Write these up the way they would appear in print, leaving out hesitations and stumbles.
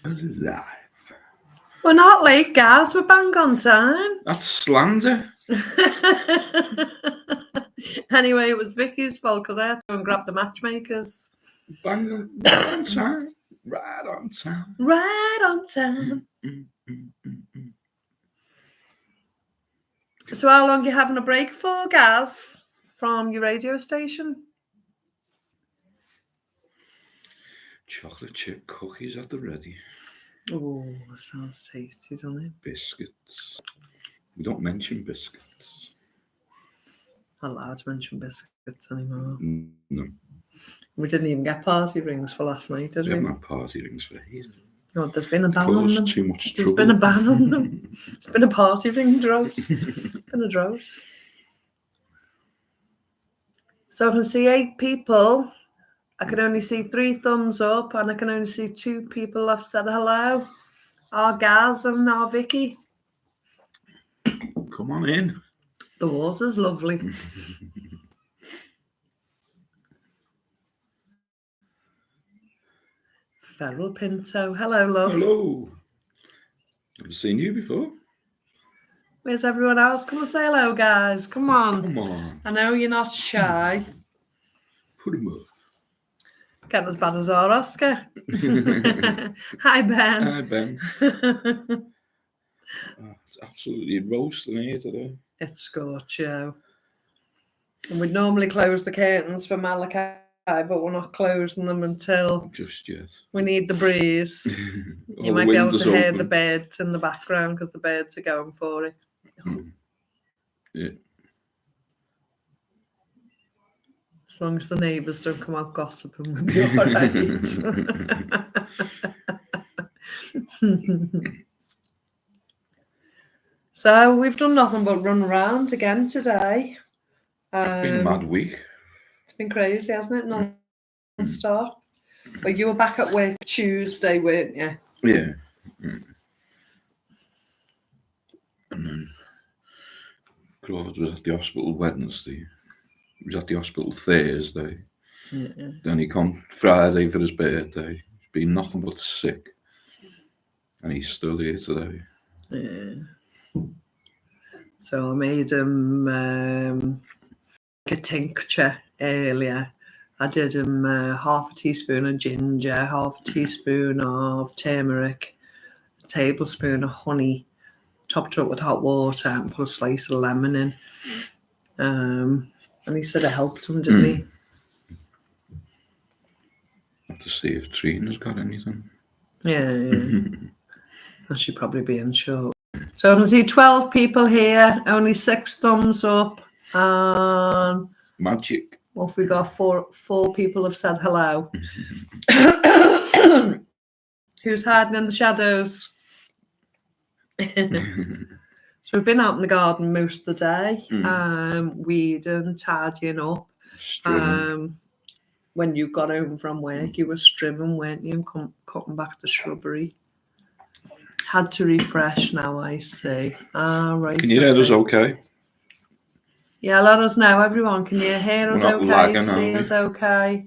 Alive. We're not late, guys. We're bang on time. That's slander. Anyway, it was Vicky's fault because I had to go and grab the matchmakers. Bang on time. Right on time. Right on time. So how long are you having a break for, Gaz, from your radio station? Chocolate chip cookies at the ready. Oh, sounds tasty, doesn't it? Biscuits. We don't mention biscuits. Not allowed to mention biscuits anymore. No. We didn't even get party rings for last night, did we? We haven't had party rings for years. Oh, there's been a ban on them. Too much There's trouble. been a ban on them. It's been a party ring drought. Been a drought. So I can see 8 people. I can only see 3 thumbs up, and I can only see 2 people have said hello. Our Gaz and our Vicky. Come on in. The water's lovely. Feral Pinto. Hello, love. Hello. Never seen you before. Where's everyone else? Come and say hello, guys. Come on. Come on. I know you're not shy. Put him up. Getting as bad as our Oscar. Hi, Ben. Hi, Ben. It's absolutely roasting here today. It's scorcho. And we'd normally close the curtains for Malachi, but we're not closing them until Just yet. we need the breeze. All You might be able to windows hear open. the birds in the background because the birds are going for it. Yeah. As long as the neighbours don't come out gossiping, we'll be all right. So we've done nothing but run around again today. It's been a mad week. It's been crazy, hasn't it? Non-stop. But you were back at work Tuesday, weren't you? Yeah. And then Crawford was at the hospital Wednesday. He was at the hospital Thursday. Yeah. Then he come Friday for his birthday. He's been nothing but sick. And he's still here today. Yeah. So I made him a tincture earlier. I did him half a teaspoon of ginger, half a teaspoon of turmeric, a tablespoon of honey, topped up with hot water and put a slice of lemon in. And he said it helped him, didn't he? Have to see if Trina's got anything. Yeah. I should probably be unsure. So I can see 12 people here, only 6 thumbs up. Magic. What have we got? Four people have said hello. Who's hiding in the shadows? So we've been out in the garden most of the day, weeding, tidying up. When you got home from work, you were strimming, weren't you, and cutting back the shrubbery. Had to refresh now, I see. Right. Can you hear us okay? Yeah, let us know, everyone. Can you hear us We're not okay? lagging, See are us okay?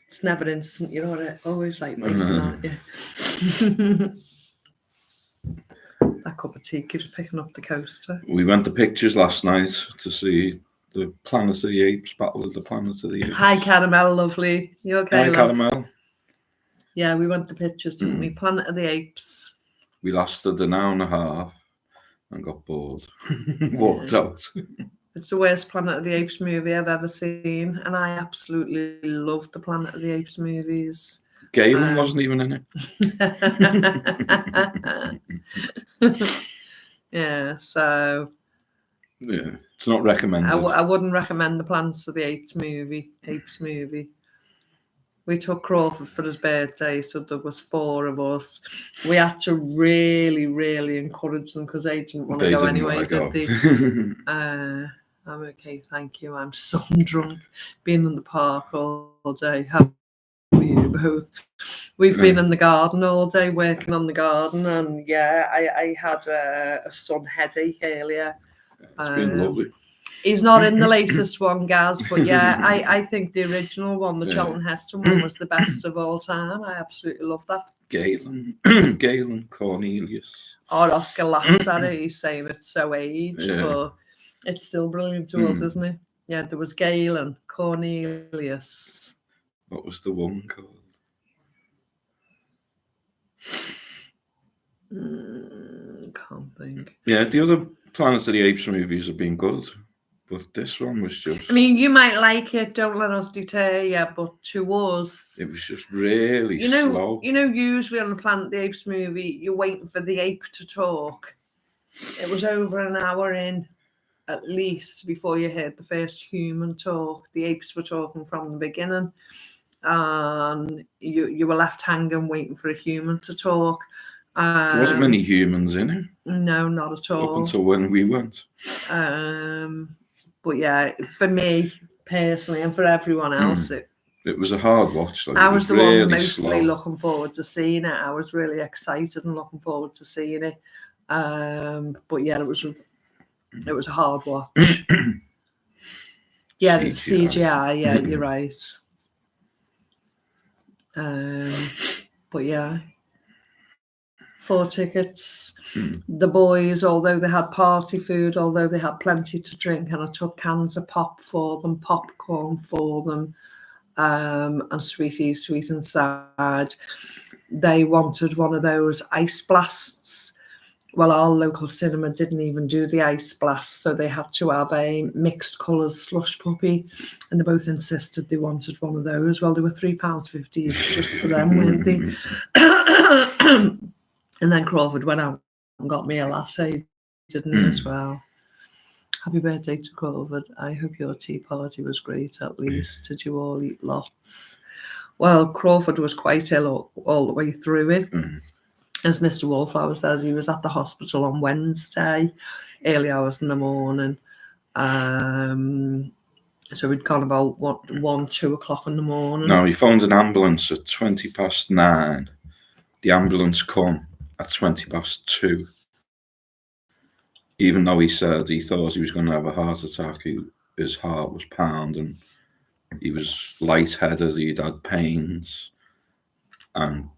It's never instant, you know what? I always like waiting, aren't you? That cup of tea keeps picking up the coaster. We went to pictures last night to see the Planet of the Apes, Battle of the Planet of the Apes. Hi, Caramel, lovely. You okay, Hi, love? Caramel. Yeah, we went to pictures, didn't we? Planet of the Apes. We lasted an hour and a half and got bored. Walked out. It's the worst Planet of the Apes movie I've ever seen, and I absolutely love the Planet of the Apes movies. Galen wasn't even in it. Yeah, so... Yeah, it's not recommended. I wouldn't recommend the Planet of the Apes movie. We took Crawford for his birthday, so there was 4 of us. We had to really, really encourage them because they didn't want to go anyway, did they? I'm okay, thank you. I'm so drunk, being in the park all day. How are you both. We've been in the garden all day working on the garden, and yeah, I had a sun headache earlier. It's been lovely. He's not in the latest one, Gaz, but yeah, I think the original one, the Charlton Heston one, was the best of all time. I absolutely love that. Galen Cornelius. Oh, Oscar laughed at it. He's saying it's so aged, but it's still brilliant to us, isn't it? Yeah, there was Galen Cornelius. What was the one called? Can't think. Yeah, the other Planet of the Apes movies have been good, but this one was just... I mean, you might like it, don't let us deter you, but to us... It was just really slow. You know, usually on a Planet of the Apes movie, you're waiting for the ape to talk. It was over an hour in, at least, before you heard the first human talk. The apes were talking from the beginning, and you were left hanging waiting for a human to talk. There wasn't many humans in it. No, not at all. Up until when we went. But yeah, for me personally, and for everyone else, it was a hard watch. I was the really one mostly slow. looking forward to seeing it. I was really excited and looking forward to seeing it. But yeah, it was a hard watch. Yeah, it's CGI. Yeah, you're right. But yeah, 4 tickets. The boys, although they had party food, although they had plenty to drink, and I took cans of pop for them, popcorn for them, and sweeties sweet inside. They wanted one of those ice blasts. Well, our local cinema didn't even do the ice blast, so they had to have a mixed colours slush puppy, and they both insisted they wanted one of those. Well, they were £3.50 each just for them, weren't they? And then Crawford went out and got me a latte, didn't he, as well? Happy birthday to Crawford. I hope your tea party was great, at least. Did you all eat lots? Well, Crawford was quite ill all the way through it. As Mr. Wallflower says, he was at the hospital on Wednesday, early hours in the morning. So we'd gone about 1, 2 o'clock in the morning. No, he phoned an ambulance at 9:20. The ambulance come at 2:20. Even though he said he thought he was going to have a heart attack, his heart was pounding. He was lightheaded, he'd had pains, and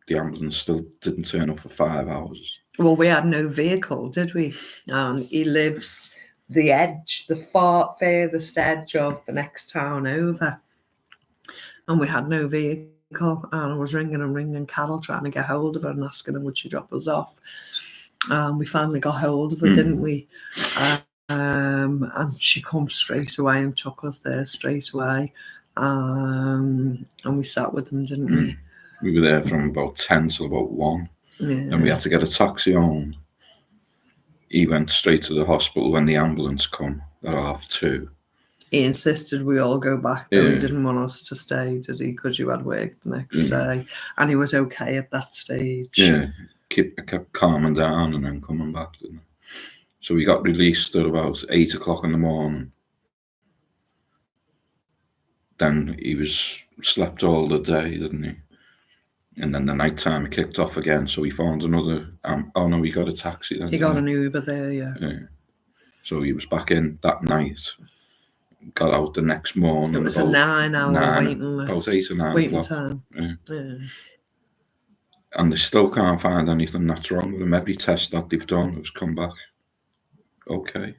the ambulance still didn't turn up for 5 hours. Well, we had no vehicle, did we? He lives the edge, the far furthest edge of the next town over, and we had no vehicle. And I was ringing Carol, trying to get hold of her and asking her would she drop us off. We finally got hold of her, didn't we? And she come straight away and took us there straight away. And we sat with them, didn't we? We were there from about 10 till about 1. And we had to get a taxi home. He went straight to the hospital when the ambulance come at 2:30. He insisted we all go back, though. He didn't want us to stay, did he? Because you had work the next day. And he was okay at that stage. Yeah, kept calming down and then coming back, didn't he? So we got released at about 8 o'clock in the morning. Then he was slept all the day, didn't he? And then the night time he kicked off again. So we found another... we got a taxi then. He got an Uber there, yeah. So he was back in that night. Got out the next morning. It was a 9-hour waiting list. About 8 or 9 waiting o'clock. Time. Yeah. And they still can't find anything that's wrong with him. Every test that they've done has come back okay.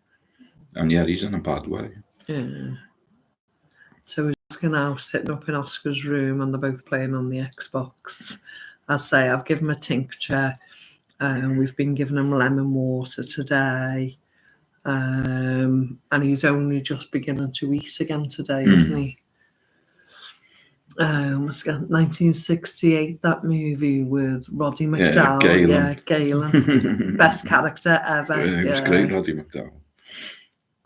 And yeah, he's in a bad way. Yeah. So we're now sitting up in Oscar's room and they're both playing on the Xbox. I say I've given him a tincture. We've been giving him lemon water today. And he's only just beginning to eat again today, isn't he? 1968, that movie with Roddy McDowell. Yeah, Galen. Best character ever. It was great, Roddy McDowell.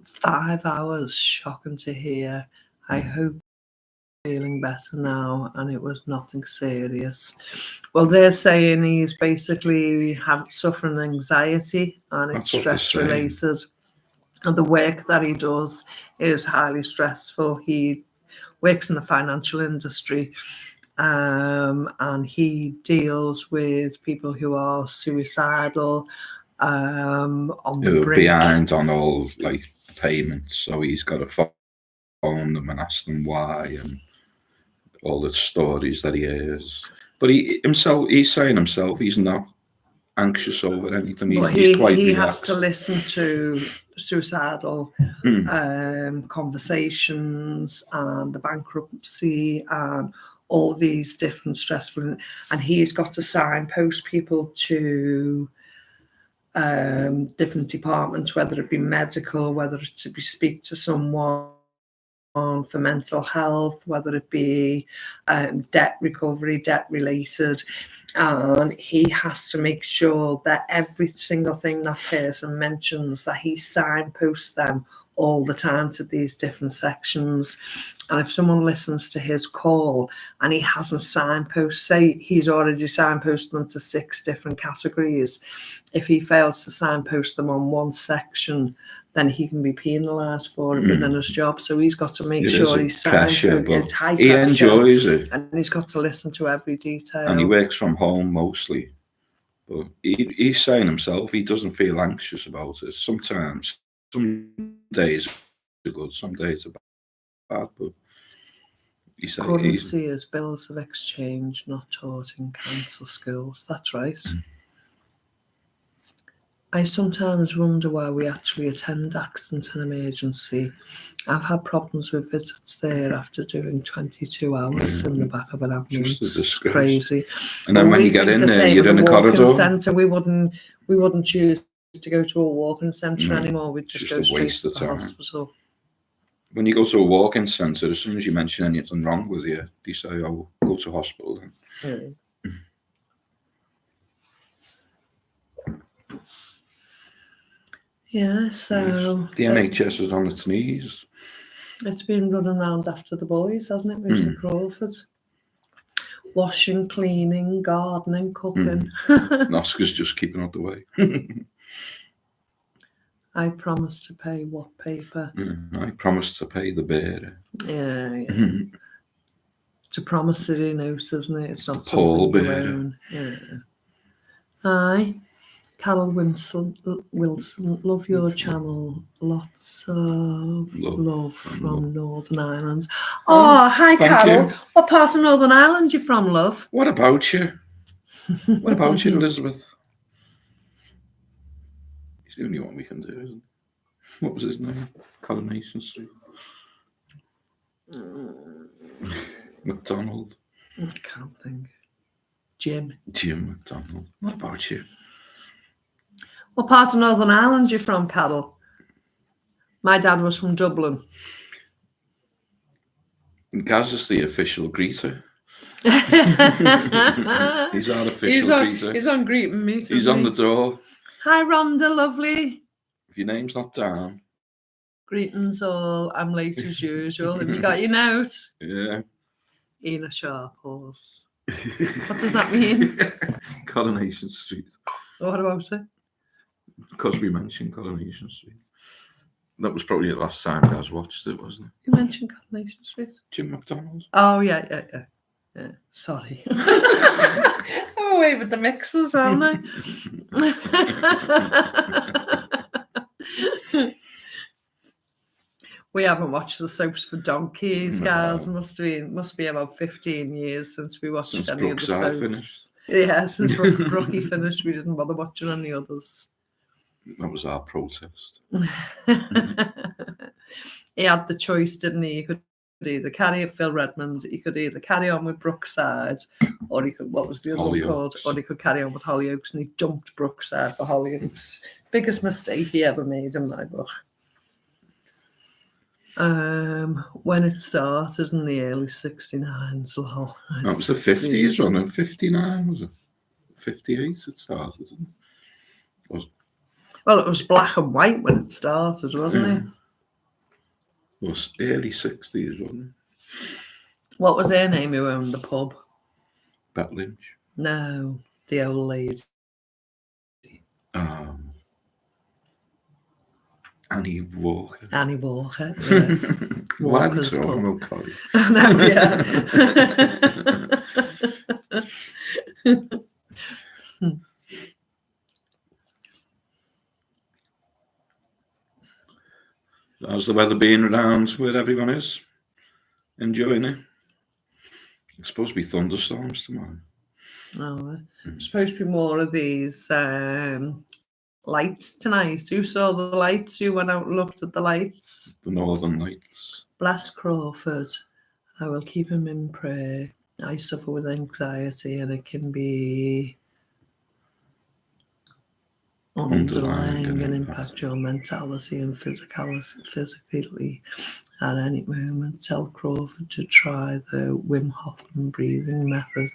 5 hours, shocking to hear. I hope feeling better now, and it was nothing serious. Well, they're saying he's basically suffering anxiety and it's stress related. And the work that he does is highly stressful. He works in the financial industry, and he deals with people who are suicidal, on the Who are brink. behind on all like payments, so he's got to phone them and ask them why, and all the stories that he hears. But he's saying himself, he's not anxious over anything. But He's quite he has relaxed. to listen to suicidal conversations and the bankruptcy and all these different stressful, and he's got to signpost people to different departments, whether it be medical, whether it to be speak to someone for mental health, whether it be debt recovery, debt related, and he has to make sure that every single thing that person mentions, that he signposts them all the time to these different sections. And if someone listens to his call and he hasn't signposted, say he's already signposted them to 6 different categories, if he fails to signpost them on one section, then he can be penalised for it within his job. So he's got to make sure he's pressure, but it's high he pressure, enjoys it, and he's got to listen to every detail. and he works from home mostly. But he's saying himself he doesn't feel anxious about it. Sometimes, some days are good, some days are bad, but he's saying Currency is bills of exchange not taught in council schools. That's right. I sometimes wonder why we actually attend accident and emergency. I've had problems with visits there after doing 22 hours in the back of an ambulance. It's crazy. And then when you get in there, you're in a corridor. Centre, we wouldn't choose to go to a walk-in centre anymore. We'd just go straight to the hospital. When you go to a walk-in centre, as soon as you mention anything wrong with you, they say, "Oh, go to hospital then." Yeah, so the NHS is on its knees. It's been running around after the boys, hasn't it, Richard Crawford? Washing, cleaning, gardening, cooking. Oscar's just keeping out the way. I promised to pay what paper? I promised to pay the bearer. Yeah. To promise it, he knows, isn't it? It's not the Paul something bearer. alone. Yeah. Hi. Carol Wilson, love your channel. Lots of love from Northern Ireland. Oh, hi, Carol. What part of Northern Ireland are you from, love? What about you? What about you, Elizabeth? He's the only one we can do, isn't he? What was his name? Coronation Street. McDonald. I can't think. Jim McDonald. What about you? What part of Northern Ireland are you from, Carol? My dad was from Dublin. Gaz is the official greeter. He's our official greeter. He's on greeting me. He's on the door. Hi, Rhonda, lovely. If your name's not down. Greetings all. I'm late as usual. Have you got your note? Yeah. Ian a sharp horse. What does that mean? Coronation Street. What about it? Because we mentioned Coronation Street. That was probably the last time Gaz watched it, wasn't it? You mentioned Coronation Street? Jim McDonald. Oh, yeah. Sorry. I'm away with the mixers, aren't I? We haven't watched the soaps for donkeys, guys. Must be about 15 years since we watched any of the soaps. Finished. Yeah, since Brookie finished, we didn't bother watching any others. That was our protest. He had the choice, didn't he? He could either carry Phil Redmond, he could either carry on with Brookside, or he could, what was the other one called? Or he could carry on with Hollyoaks, and he dumped Brookside for Hollyoaks. Biggest mistake he ever made in my book. When it started in the early 69s, well, that was the 50s, wasn't it? 59, was it? 58 it started, didn't it? Well, it was black and white when it started, wasn't it? It was early 60s, wasn't it? What was her name who owned the pub? Bet Lynch. No, the old lady. Annie Walker. Annie Walker. Yeah. Why are we Walker's talking pub. about Corrie? I know, yeah. How's the weather been around where everyone is? Enjoying it? It's supposed to be thunderstorms tomorrow. Oh, supposed to be more of these lights tonight. Who saw the lights? Who went out and looked at the lights? The Northern Lights. Bless Crawford. I will keep him in prayer. I suffer with anxiety and it can be underlying and impact your mentality and physically at any moment. Tell Crawford to try the Wim Hof breathing method.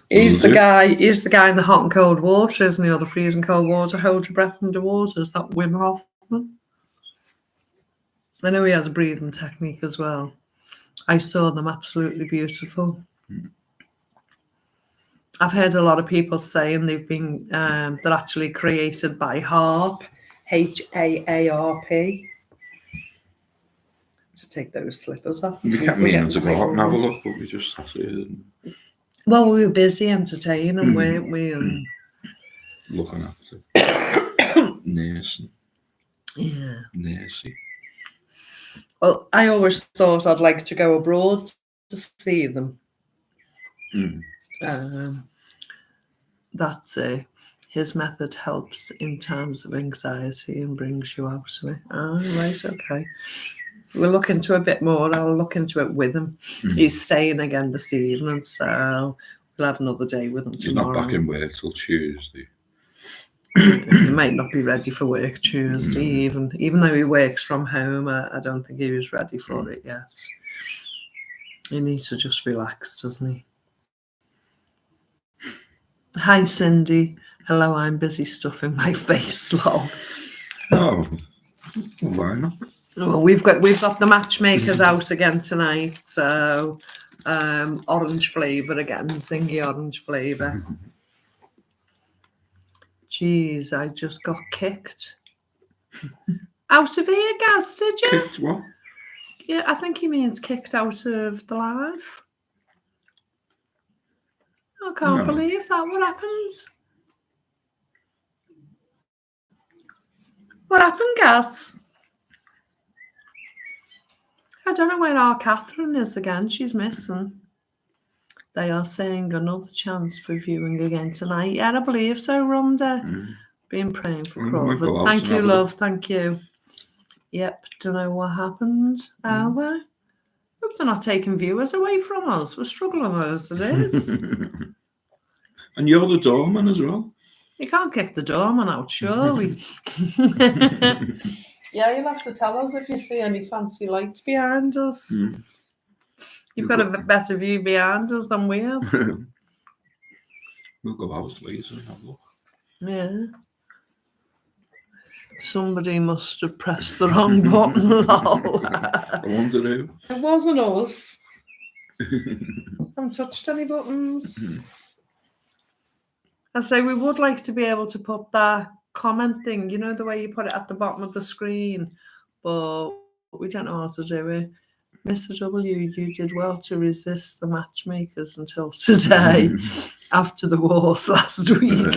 He's the guy in the hot and cold water, isn't he? Or the freezing cold water. Hold your breath underwater. Is that Wim Hoffman? I know he has a breathing technique as well. I saw them, absolutely beautiful. I've heard a lot of people saying they've been they're actually created by HAARP, HAARP. To take those slippers off. We kept meaning to go out and have a look, but we just sat here and well, we were busy entertaining, weren't we? And looking after nursing. Yeah. Nursing. Well, I always thought I'd like to go abroad to see them. That's it. His method helps in times of anxiety and brings you out of it. Oh, right, okay. We'll look into a bit more. I'll look into it with him. He's staying again this evening, so we'll have another day with him tomorrow. He's not back in work till Tuesday. He might not be ready for work Tuesday, even though he works from home. I don't think he was ready for it yet. He needs to just relax, doesn't he? Hi, Cindy. Hello, I'm busy stuffing my face, lol. Oh, why not? Well, we've got the matchmakers out again tonight, so orange flavour again, zingy orange flavour. Jeez, I just got kicked out of here, Gaz, did you? Kicked what? Yeah, I think he means kicked out of the live. I can't believe that. What happened? What happened, Gaz? I don't know where our Catherine is again. She's missing. They are saying another chance for viewing again tonight. Yeah, I believe so, Rhonda. Been praying for Crawford. Thank you, love. Thank you. Yep, don't know what happened. Well, hope they're not taking viewers away from us. We're struggling as it is. And you're the doorman as well. You can't kick the doorman out, surely. Yeah, you'll have to tell us if you see any fancy lights behind us. You've got a better view behind us than we have. We'll go out later and have a look. Yeah. Somebody must have pressed the wrong button. Lol. I wonder who. It wasn't us. Haven't touched any buttons. I say we would like to be able to put that comment thing, you know, the way you put it at the bottom of the screen, but we don't know how to do it. Mr. W, you did well to resist the matchmakers until today, after the wars last week.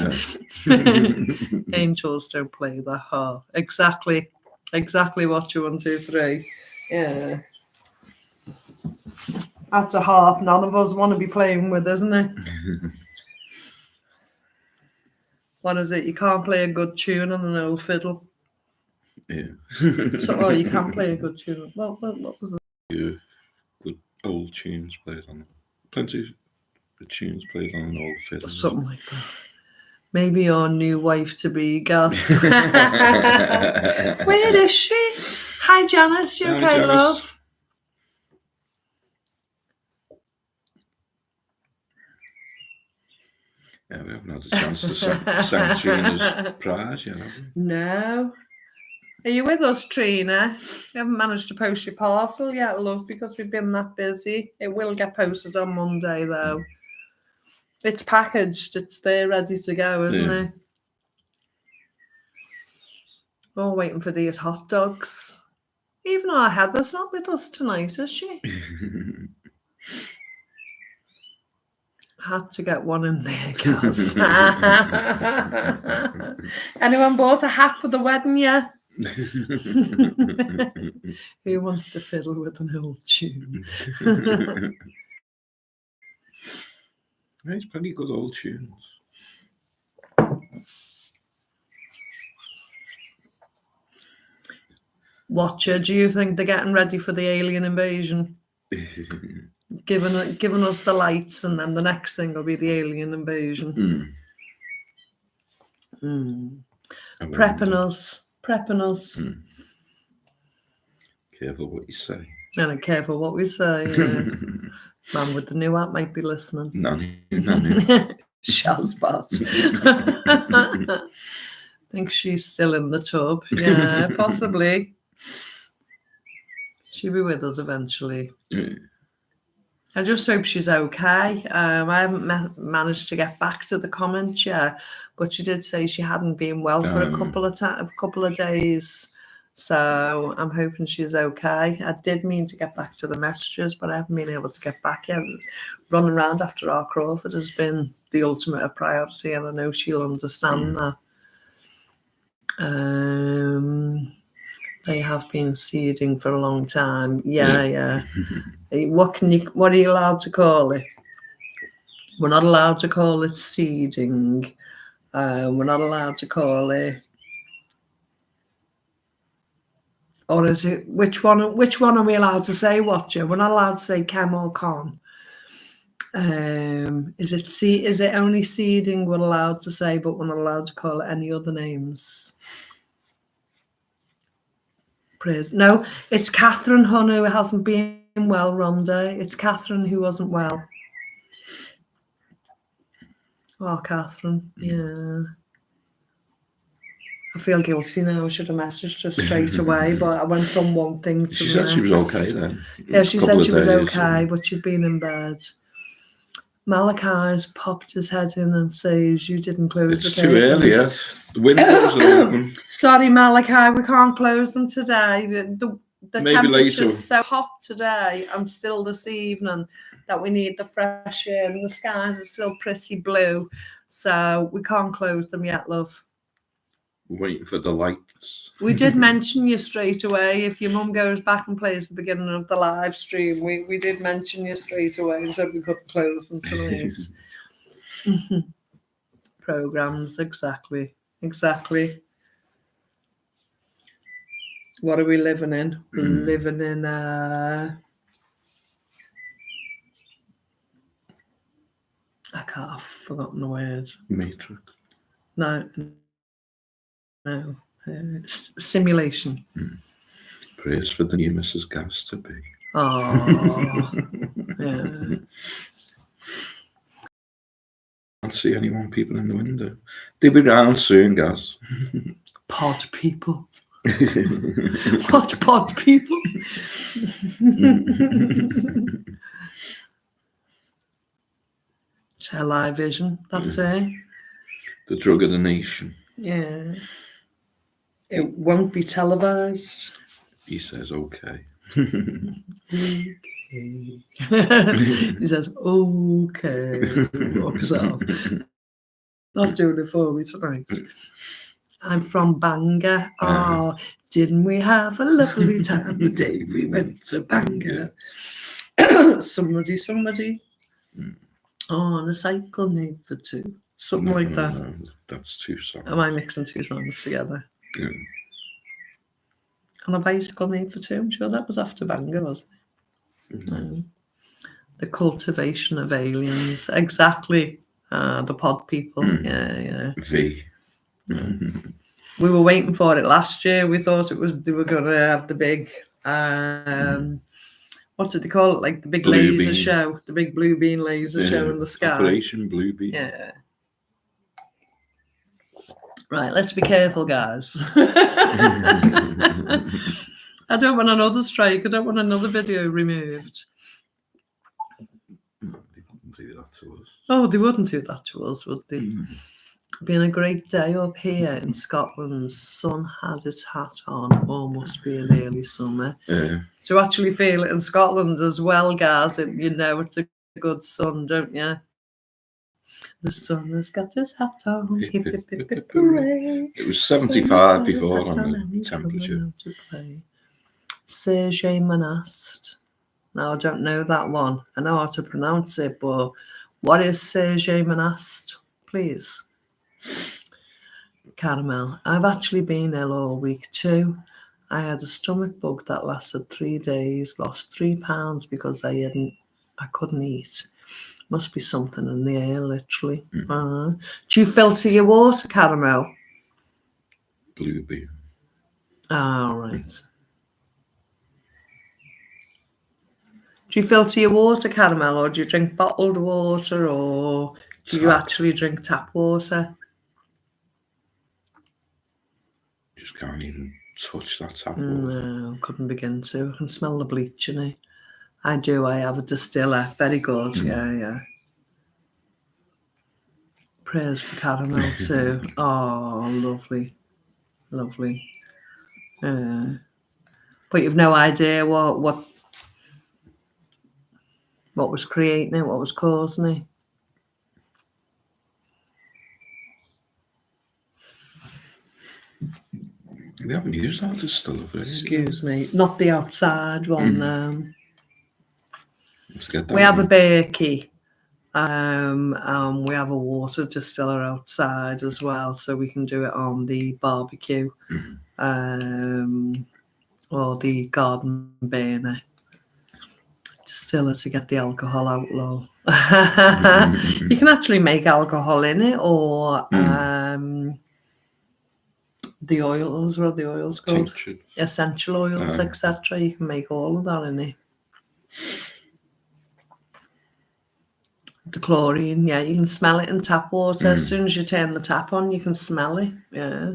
Angels don't play that hard. Exactly what you 1, 2, 3. Yeah. That's a harp none of us want to be playing with, isn't it? What is it? You can't play a good tune on an old fiddle. Yeah. So, you can play a good tune. What was it? Yeah, good old tunes played on. Plenty of tunes played on an old fiddle. Something like that. Maybe your new wife to be, Gus. Where is she? Hi, Janice. You okay, Janice. love? Yeah, we haven't had a chance to send Trina's prize yet, have we? No. Are you with us, Trina? You haven't managed to post your parcel yet, love, because we've been that busy. It will get posted on Monday, though. It's packaged. It's there ready to go, isn't it? All waiting for these hot dogs. Even our Heather's not with us tonight, is she? Had to get one in there, Gaz. Anyone bought a hat for the wedding yet? Who wants to fiddle with an old tune? There's plenty good old tunes. Watcher, do you think they're getting ready for the alien invasion? Giving us the lights, and then the next thing will be the alien invasion. Prepping us. Careful what you say. And careful what we say. Man with the new app might be listening. No. Shell's bot. Think she's still in the tub. Yeah, possibly. She'll be with us eventually. Yeah. I just hope she's okay. I haven't managed to get back to the comments yet, but she did say she hadn't been well for a couple of days. So I'm hoping she's okay. I did mean to get back to the messages, but I haven't been able to get back yet. Running around after our Crawford has been the ultimate of priority, and I know she'll understand that. They have been seeding for a long time. Yeah. What are you allowed to call it? We're not allowed to call it seeding. We're not allowed to call it. Or is it which one are we allowed to say, Watcher? We're not allowed to say chem or con. Is it only seeding we're allowed to say, but we're not allowed to call it any other names? No, it's Catherine Hun who hasn't been well, Rhonda. It's Catherine who wasn't well. Oh, Catherine, yeah. I feel guilty now. I should have messaged her straight away, but I went from one thing to the next. She said she was okay then. Yeah, she said she was okay, but she'd been in bed. Malachi's popped his head in and says, you didn't close the It's too early yet. The windows are open. Sorry, Malachi, we can't close them today. The temperature's so hot today and still this evening that we need the fresh air, and the skies are still pretty blue. So we can't close them yet, love. Waiting for the lights. We did mention you straight away. If your mum goes back and plays the beginning of the live stream, we did mention you straight away and said we couldn't close them tonight. Programs, exactly. What are we living in? We're living in I've forgotten the words. Matrix. No. Simulation. Praise for the new Mrs. Gas to be. Oh, yeah. Can't see anyone peeping in the window. They'll be round soon, Gaz. Pod people. What pod people? Television, that's it. The drug of the nation. Yeah. It won't be televised. He says, okay. Okay. He says, okay. Walks off. Not doing it for me tonight. I'm from Bangor. Oh, didn't we have a lovely time the day we went to Bangor? Somebody. On a cycle made for two. Something like that. No, that's two songs. Am I mixing two songs together? Yeah. On a bicycle made for two. I'm sure that was after Bangor, wasn't it? The cultivation of aliens. Exactly. The pod people. Yeah. V. We were waiting for it last year. We thought they were going to have the big, what did they call it? Like the big Blue laser beam. show, the big blue beam laser show in the sky. Operation Blue Beam. Yeah. Right, let's be careful, guys. I don't want another strike. I don't want another video removed. They wouldn't do that to us. Oh, they wouldn't do that to us, would they? Been a great day up here in Scotland. Sun has his hat on. Almost be an early summer. Yeah. To actually feel it in Scotland as well, guys, you know it's a good sun, don't you? The sun has got his hat on. Hip, hip, hip, hip, hooray. It was Sun has 75 got his before hat on and the he's coming temperature. out to play. Sergei Monast. Now, I don't know that one. I know how to pronounce it, but what is Sergei Monast, please? Caramel. I've actually been ill all week too. I had a stomach bug that lasted 3 days, lost 3 pounds because I couldn't eat. Must be something in the air, literally. Do you filter your water, Caramel? Blueberry. Ah, right. Do you filter your water, Caramel, or do you drink bottled water, or do you actually drink tap water? Just can't even touch that tap water. No, couldn't begin to. I can smell the bleach in it. I do. I have a distiller. Very good. Yeah. Prayers for Caramel too. Oh, lovely. But you've no idea what was creating it, what was causing it. We haven't used that distiller. Excuse me, not the outside one. We have a Berkey. We have a water distiller outside as well, so we can do it on the barbecue, or the garden burner distiller to get the alcohol out. Lol. You can actually make alcohol in it, or the oils. What are the oils called? Tincture. Essential oils, etc. You can make all of that in it. The chlorine, yeah, you can smell it in tap water. As soon as you turn the tap on, you can smell it. Yeah.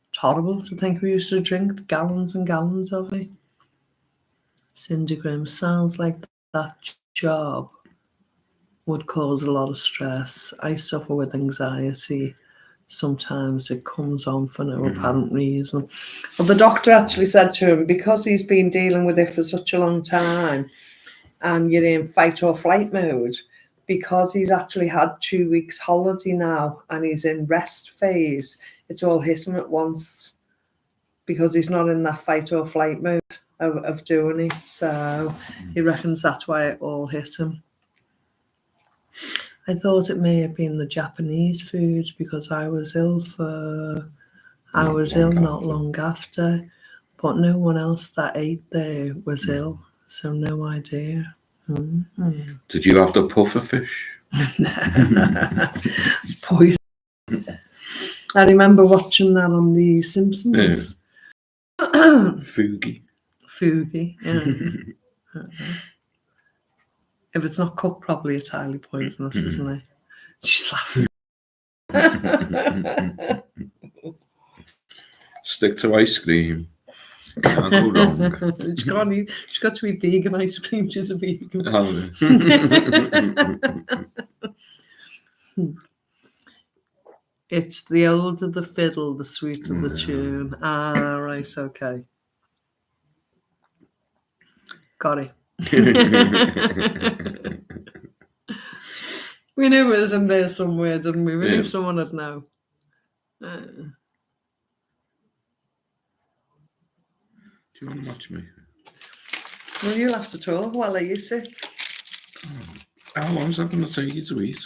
It's horrible to think we used to drink gallons and gallons of it. Cindy Grimm, sounds like that job would cause a lot of stress. I suffer with anxiety. Sometimes it comes on for no apparent reason. Well, the doctor actually said to him, because he's been dealing with it for such a long time, and you're in fight or flight mode, because he's actually had 2 weeks holiday now and he's in rest phase, it's all hit him at once because he's not in that fight or flight mode of doing it. So he reckons that's why it all hit him. I thought it may have been the Japanese food because I was ill not long after, but no one else that ate there was ill, so no idea. Did you have the puffer fish? Poison. I remember watching that on The Simpsons. Fugi. Yeah. If it's not cooked properly, it's highly poisonous, isn't it? She's laughing. Stick to ice cream. Can't go wrong. She's got to eat vegan ice cream. She's a vegan. It's the older the fiddle, the sweeter the tune. Ah, right, okay. Got it. We knew it was in there somewhere, didn't we? We knew someone would know. Do you want to watch me? Well, you'll have to talk while I eat it. How long is that going to take you to eat?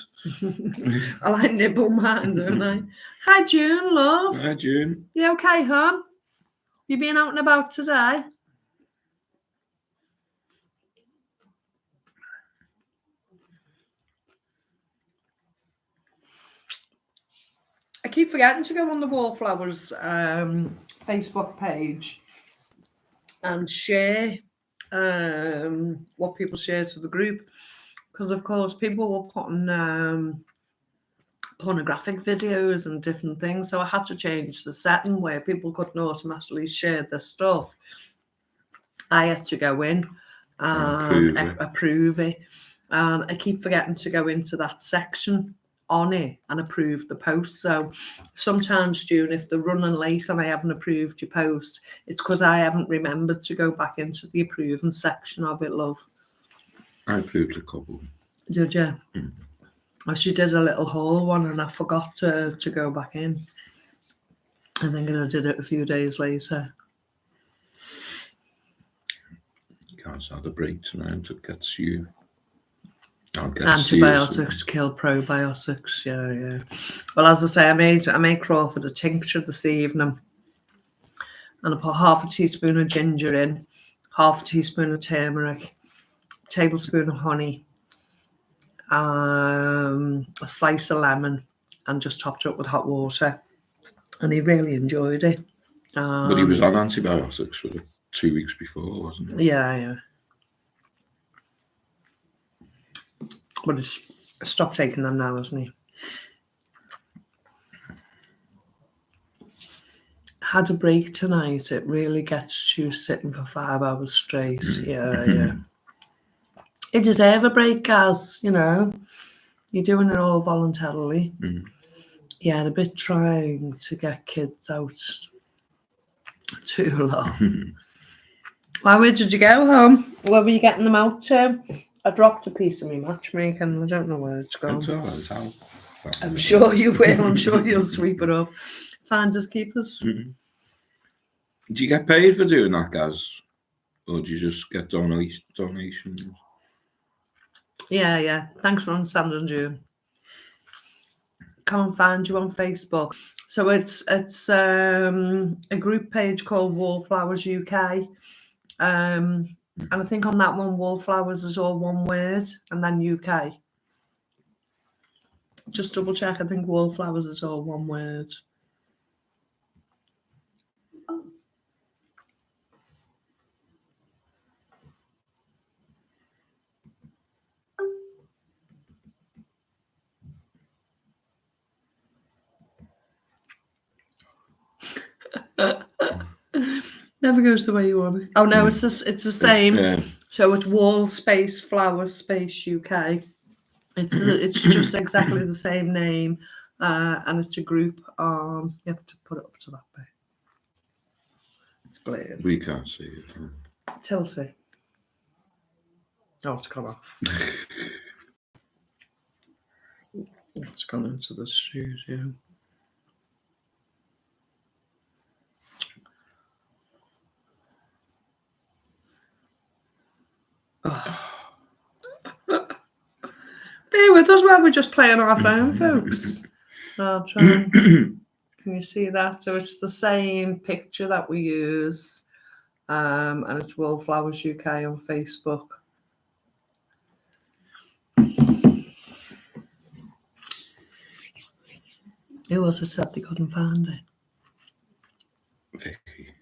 I like nibble mine, don't I? Hi, June, love. Hi, June. You okay, hon? You been out and about today? I keep forgetting to go on the Wallflowers Facebook page and share what people share to the group, because of course people were putting pornographic videos and different things, so I had to change the setting where people couldn't automatically share their stuff. I had to go in and approve it, and I keep forgetting to go into that section on it and approved the post. So sometimes, June, if they're running late and I haven't approved your post, it's because I haven't remembered to go back into the approving section of it, love. I approved a couple. Did you? Mm. She did a little haul one and I forgot to go back in. I think I did it a few days later. Can't have a break tonight. It gets you. Antibiotics kill probiotics. Yeah. Well, as I say, I made Crawford a tincture this evening, and I put half a teaspoon of ginger in, half a teaspoon of turmeric, a tablespoon of honey, a slice of lemon, and just topped it up with hot water. And he really enjoyed it. But he was on antibiotics for 2 weeks before, wasn't he? Yeah. But he's stopped taking them now, hasn't he? Had a break tonight. It really gets you sitting for 5 hours straight. Yeah. You deserve a break, Gaz, you know. You're doing it all voluntarily. Yeah, a bit trying to get kids out too long. Why, where did you go home? Where were you getting them out to? I dropped a piece of my matchmaking. I don't know where it's gone. It's all right. I'm sure you will. I'm sure you'll sweep it up. Finders keepers. Do you get paid for doing that, Gaz? Or do you just get donations? Yeah. Thanks for understanding, June. Come and find you on Facebook. So it's a group page called Wallflowers UK. And I think on that one, Wallflowers is all one word and then UK. Just double check. I think Wallflowers is all one word. Never goes the way you want it. Oh no, it's the same. Yeah. So it's Wall space Flowers space UK. It's just exactly the same name, and it's a group. You have to put it up to that bit. It's glaring. We can't see it. Tilty. Oh, it's gone off. It's gone into the studio. Bear with us while we're just playing our phone, folks. I'll try and, can you see that? So it's the same picture that we use, and it's Wallflowers UK on Facebook. Who was it said they couldn't find it? Vicky.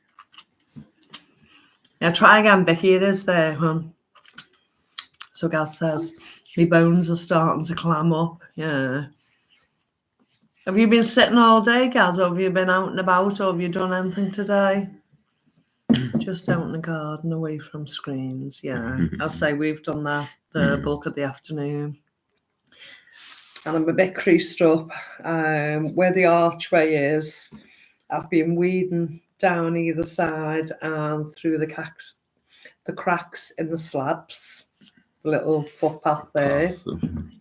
Yeah, try again, Vicky. It is there, hon. So Gaz says, my bones are starting to clam up. Yeah. Have you been sitting all day, Gaz? Or have you been out and about? Or have you done anything today? Just out in the garden, away from screens. Yeah. I'll say we've done that the bulk of the afternoon. And I'm a bit creased up. Where the archway is, I've been weeding down either side and through the cracks in the slabs. Little footpath there. Awesome.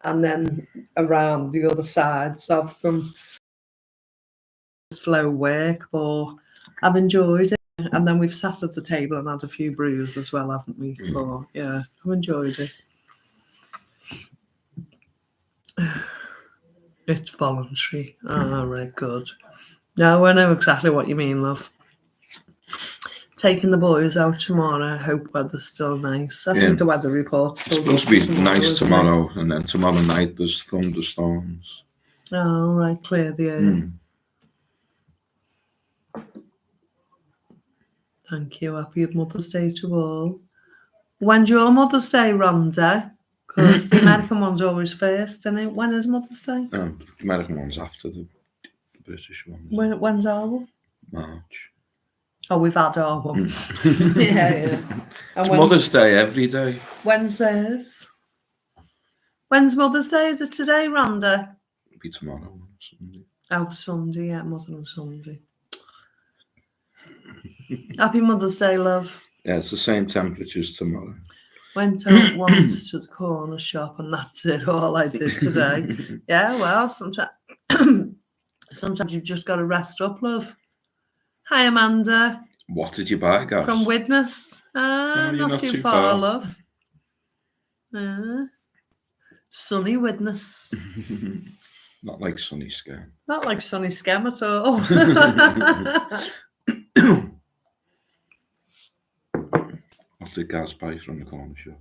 And then around the other sides of them. Slow work, but I've enjoyed it. And then we've sat at the table and had a few brews as well, haven't we? But yeah, I've enjoyed it. It's voluntary. Oh, right, good. Now I know exactly what you mean, love. Taking the boys out tomorrow. I hope weather's still nice. I think the weather report's still supposed to be nice tomorrow, and then tomorrow night there's thunderstorms. Oh, right, clear the air. Thank you. Happy Mother's Day to all. When's your Mother's Day, Rhonda? Because the American one's always first, isn't it? When is Mother's Day? The American one's after the British one. When's our one? March. Oh, we've had our one. Yeah. It's Mother's Day every day. When's theirs? When's Mother's Day? Is it today, Rhonda? It'll be tomorrow. Sunday. Oh, Sunday, yeah, Mother and Sunday. Happy Mother's Day, love. Yeah, it's the same temperature as tomorrow. Went out once to the corner shop and that's it, all I did today. Yeah, well, sometimes you've just got to rest up, love. Hi, Amanda. What did you buy, guys? From Widnes. you're Not too far, love. Sunny Widnes. Not like Sunny Scam. Not like Sunny Scam at all. What did Gaz buy from the corner shop?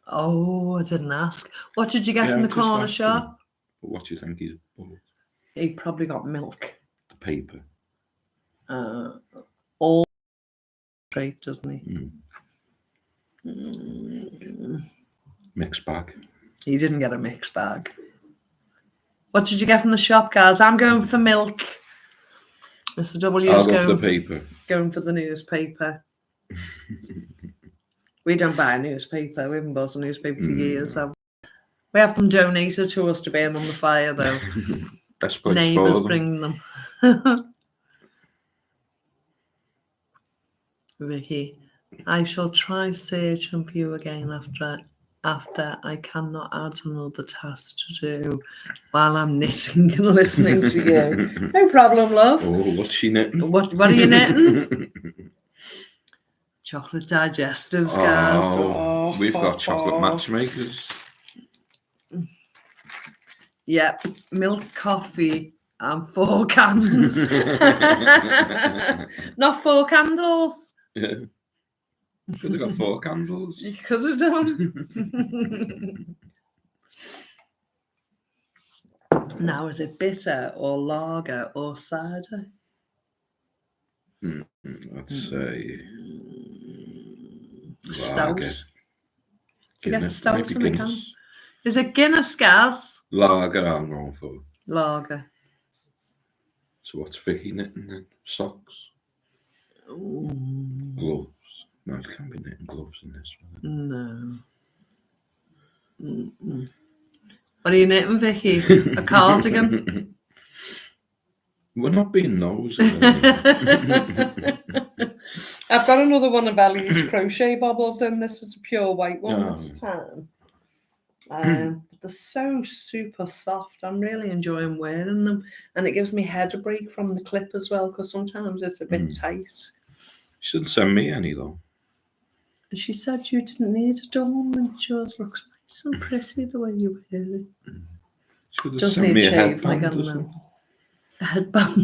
Oh, I didn't ask. What did you get from the just corner asking. shop? But what do you think he's bought? He probably got milk. The paper. All straight, doesn't he? Mixed bag. He didn't get a mixed bag. What did you get from the shop, guys? I'm going for milk. Mr. W's I'll go for the paper. Going for the newspaper. We don't buy a newspaper. We haven't bought a newspaper for years. We have them donated to us to burn on the fire, though. Neighbours bring them. Vicky, I shall try searching for you again after I cannot add another task to do while I'm knitting and listening to you. No problem, love. Oh, what's she knitting? What are you knitting? Chocolate digestives, guys. We've got chocolate matchmakers. Yep, milk, coffee, and 4 cans. Not 4 candles. Yeah. Could have got 4 candles. You could have done. Now, is it bitter or lager or cider? Let's say Stout. lager. You get Guinness, stout maybe in the can. Guinness. Is it Guinness, guys? Lager I'm going for. Lager. So what's Vicky knitting then? Socks? Gloves? No, it can't be knitting gloves in this one. No. What are you knitting, Vicky? A cardigan? We're not being nosy. I've got another one of Ellie's crochet bobbles in. This is a pure white one this time. But they're so super soft. I'm really enjoying wearing them. And it gives me head a break from the clip as well, because sometimes it's a bit tight. You shouldn't send me any, though. She said you didn't need a adornment. Yours looks nice and pretty the way you wear it. Just need me a headband. A headband.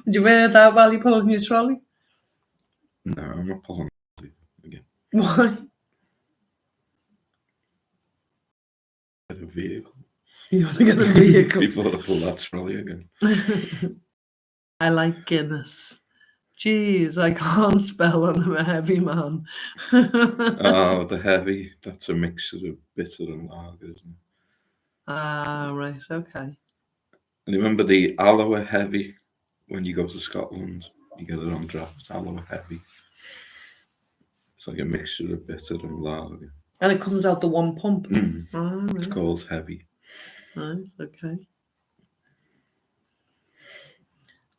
Would you wear that while you're pulling your trolley? No, I'm not pulling it again. Why? Get a vehicle. You want to get a vehicle? Before I pull that trolley again. I like Guinness. Jeez, I can't spell and I'm a heavy man. Oh, the heavy. That's a mixture of bitter and lager, isn't it? Ah, right, okay. And remember the Aloe Heavy when you go to Scotland? You get it on draft, Aloe Heavy. It's like a mixture of bitter and lager. And it comes out the one pump? Ah, right. It's called Heavy. Nice, okay.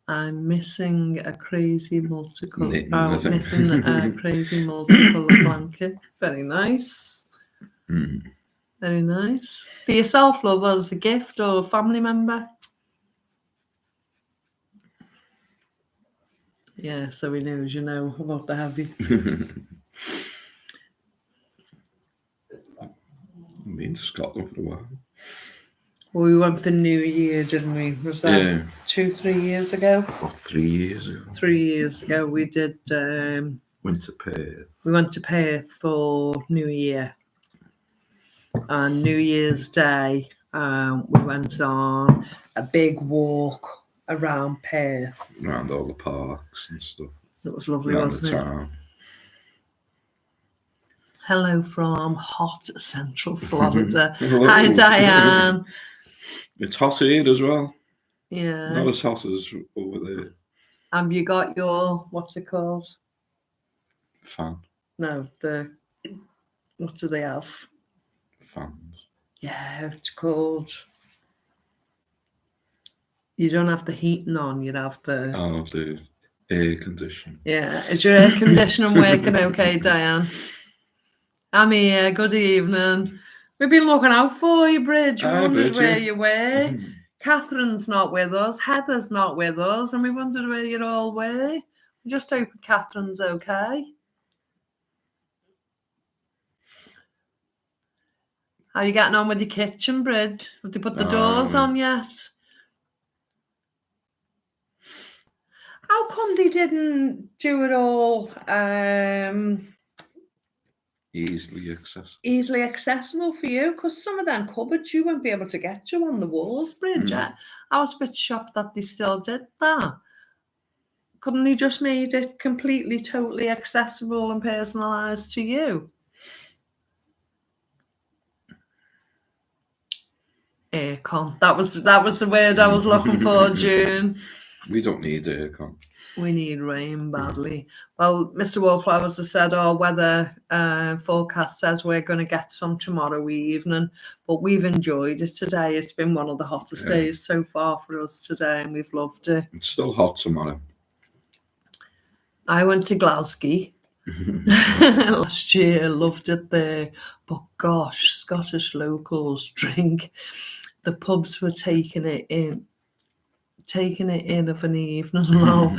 I'm missing a crazy multicolour. Missing a crazy multicolour blanket. Very nice. Very nice. For yourself, love, as a gift or a family member? Yeah, so he knows you know about the heavy. I've been to Scotland for a while. Well, we went for New Year, didn't we? Was that 2-3 years ago? Or 3 years ago. 3 years ago, we did. Went to Perth. We went to Perth for New Year. And New Year's Day, we went on a big walk around Perth. Around all the parks and stuff. It was lovely, Around wasn't the it? town. Hello from hot Central Florida. Hi, Diane. It's hot here as well. Yeah. Not as hot as over there. Have you got your, what's it called? Fan. No, the What do they have? Fans. Yeah, it's called. You don't have the heating on. You'd have the. Oh, the air conditioning. Yeah, is your air conditioning working okay, Diane? I'm here. Good evening. We've been looking out for you, Bridge. We wondered where you were. Catherine's not with us. Heather's not with us, and we wondered where you all were. We just hope Catherine's okay. How are you getting on with your kitchen, Bridge? Have they put the doors on yet? How come they didn't do it all easily accessible for you? Because some of them cupboards you won't be able to get to on the walls, Bridge. I was a bit shocked that they still did that. Couldn't they just made it completely, totally accessible and personalised to you? Aircon. That was the word I was looking for, June. We don't need aircon. We need rain badly. Well, Mr. Wallflowers has said our weather forecast says we're going to get some tomorrow evening, but we've enjoyed it today. It's been one of the hottest days so far for us today, and we've loved it. It's still hot tomorrow. I went to Glasgow last year, loved it there, but gosh, Scottish locals drink. The pubs were taking it in of an evening, lol.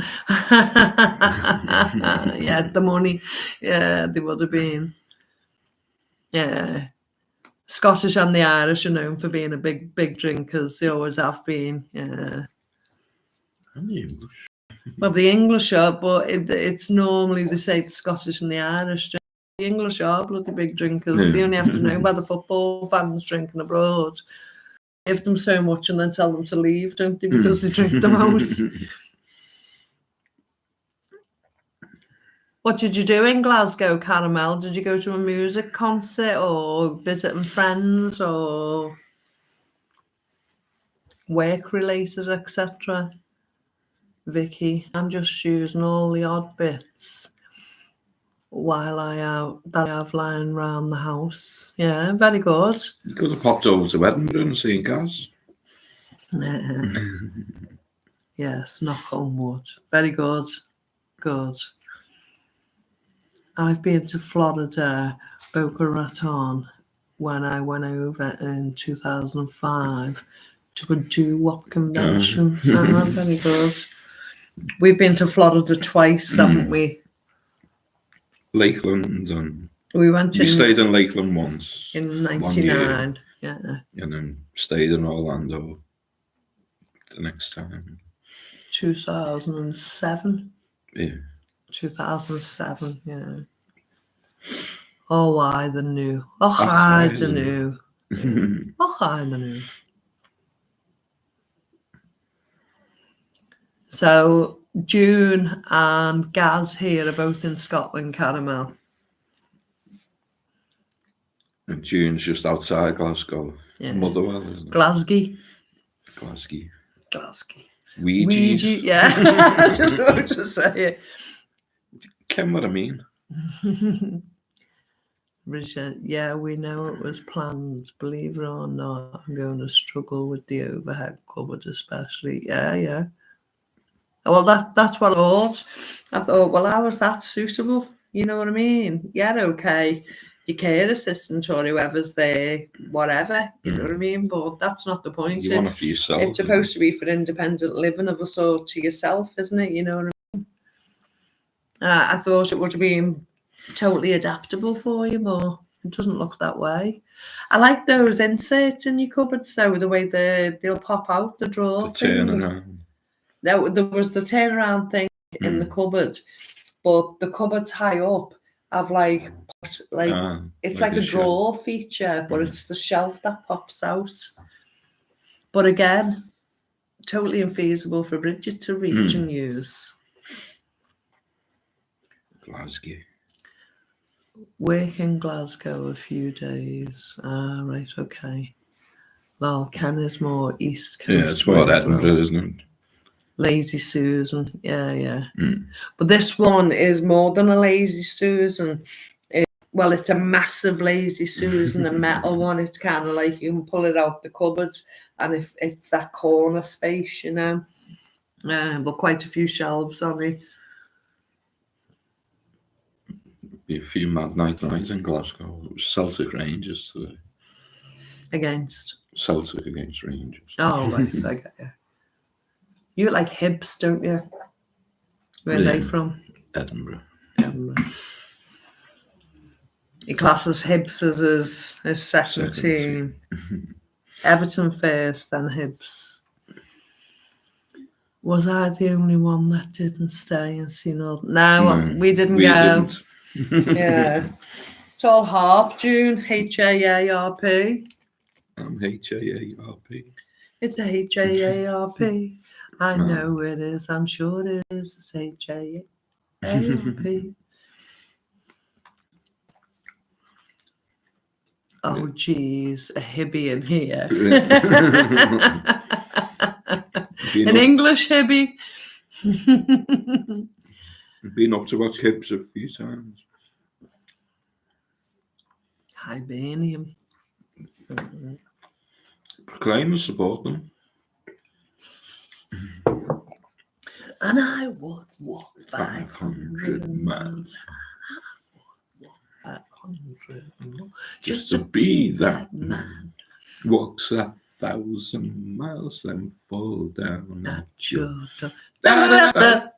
Yeah, the money. Yeah, they would have been. Yeah. Scottish and the Irish are known for being a big drinkers. They always have been. Yeah. And the English. Well, the English are, but it's normally they say the Scottish and the Irish. The English are bloody big drinkers. They only have to know by the football fans drinking abroad. Give them so much and then tell them to leave, don't they? Because they drink the most. What did you do in Glasgow, Caramel? Did you go to a music concert or visiting friends or work related, etc.? Vicky, I'm just using all the odd bits while I have lying around the house. Yeah, very good. You could have popped over to Edinburgh and seen Gaz. Yes, knock on wood. Very good. Good. I've been to Florida, Boca Raton, when I went over in 2005 to a doo-wop convention. Very good. We've been to Florida twice, haven't we? Lakeland and we stayed in Lakeland once in '99. Yeah, and then stayed in Orlando the next time. 2007. Yeah. 2007. Yeah. Oh, I the new. Oh, I the new. Oh, I the new. So June and Gaz here are both in Scotland, Caramel. And June's just outside Glasgow. Yeah. Motherwell, isn't it? Glasgow. Ouija. Yeah. I just wanted to say it. Ken what I mean. Richard, yeah, we know it was planned. Believe it or not, I'm going to struggle with the overhead cupboard especially. Yeah. Well, that's what I thought. I thought, well, how was that suitable? You know what I mean? Yeah, okay. Your care assistant or whoever's there, whatever. You know what I mean? But that's not the point. You want it for yourself. It's supposed to be for independent living of a sort to yourself, isn't it? You know what I mean? I thought it would have been totally adaptable for you, but it doesn't look that way. I like those inserts in your cupboards, though, the way they'll pop out the drawer. The turnaround. There was the turnaround thing in the cupboard, but the cupboards high up have it's like a drawer feature, but it's the shelf that pops out. But again, totally infeasible for Bridget to reach and use. Glasgow. Work in Glasgow a few days. Right, okay. Well, Ken is more East Coast. Yeah, it's more Edinburgh, isn't it? Lazy Susan, yeah. But this one is more than a Lazy Susan. well, it's a massive Lazy Susan, a metal one. It's kind of like you can pull it out the cupboard, and if it's that corner space, you know. But quite a few shelves on it. Be a few mad night rides in Glasgow. It was Celtic Rangers today. Against Celtic against Rangers. Oh, right, so I get you. You like Hibs, don't you? Where are they from? Edinburgh. He classes Hibs as his second team. Everton first, then Hibs. Was I the only one that didn't stay and see no? No, we didn't go. Yeah. It's all harp, June. HAARP. I'm HAARP. It's a HAARP. I know it is. I'm sure it is. It's HAARP. Oh, geez. A Hibby in here. An English Hibby. Been up to watch Hibs a few times. Hibernian. Proclaim and support them. And I would walk 500 miles. 500 just to be that man. Walks 1,000 miles and fall down at your door.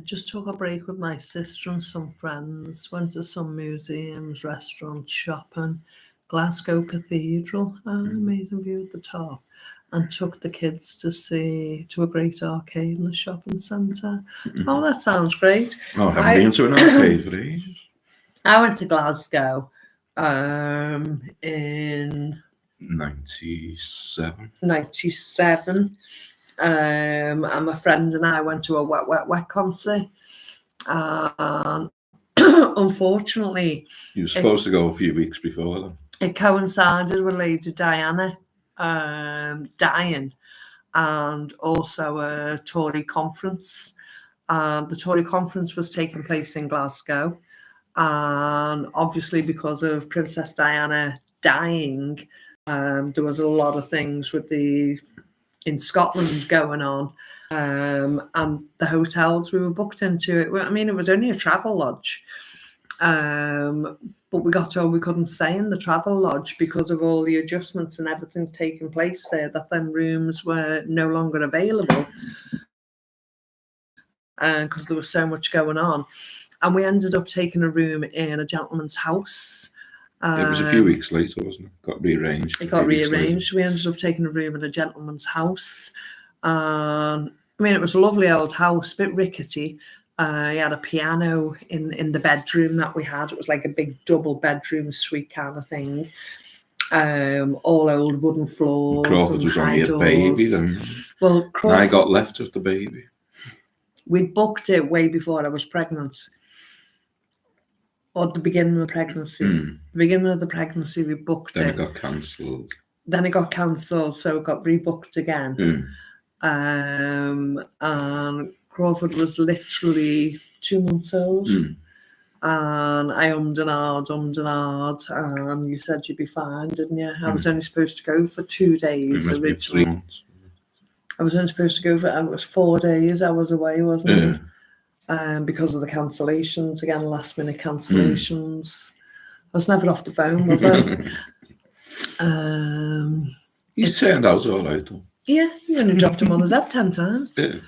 Just took a break with my sister and some friends. Went to some museums, restaurants, shopping. Glasgow Cathedral, amazing view at the top, and took the kids to a great arcade in the shopping centre. Oh, that sounds great. Oh, I haven't been to an arcade for ages. I went to Glasgow in 97. And my friend and I went to a wet concert. Unfortunately, you were supposed to go a few weeks before then. It coincided with Lady Diana dying, and also a Tory conference. The Tory conference was taking place in Glasgow, and obviously because of Princess Diana dying, there was a lot of things in Scotland going on, and the hotels we were booked into. It was only a travel lodge. But we got told we couldn't stay in the travel lodge because of all the adjustments and everything taking place there, that them rooms were no longer available because there was so much going on. And we ended up taking a room in a gentleman's house. It was a few weeks later, wasn't it? Got rearranged. It got rearranged. We ended up taking a room in a gentleman's house. It was a lovely old house, a bit rickety. He had a piano in the bedroom that we had. It was like a big double bedroom suite kind of thing. All old wooden floors. Crawford was only a baby then. Well, Crawford, I got left with the baby. We booked it way before I was pregnant. Or at the beginning of the pregnancy. The beginning of the pregnancy, we booked then it. Then it got cancelled. Then it got cancelled, so it got rebooked again. And Crawford was literally 2 months old. And I ummed and ahed, and you said you'd be fine, didn't you? I was only supposed to go for 2 days originally. 3 months. I was only supposed to go for, it was 4 days I was away, wasn't it? Because of the cancellations, again, last minute cancellations. I was never off the phone, was I? He's turned out all right though. Yeah, you only dropped him on his head 10 times. Yeah.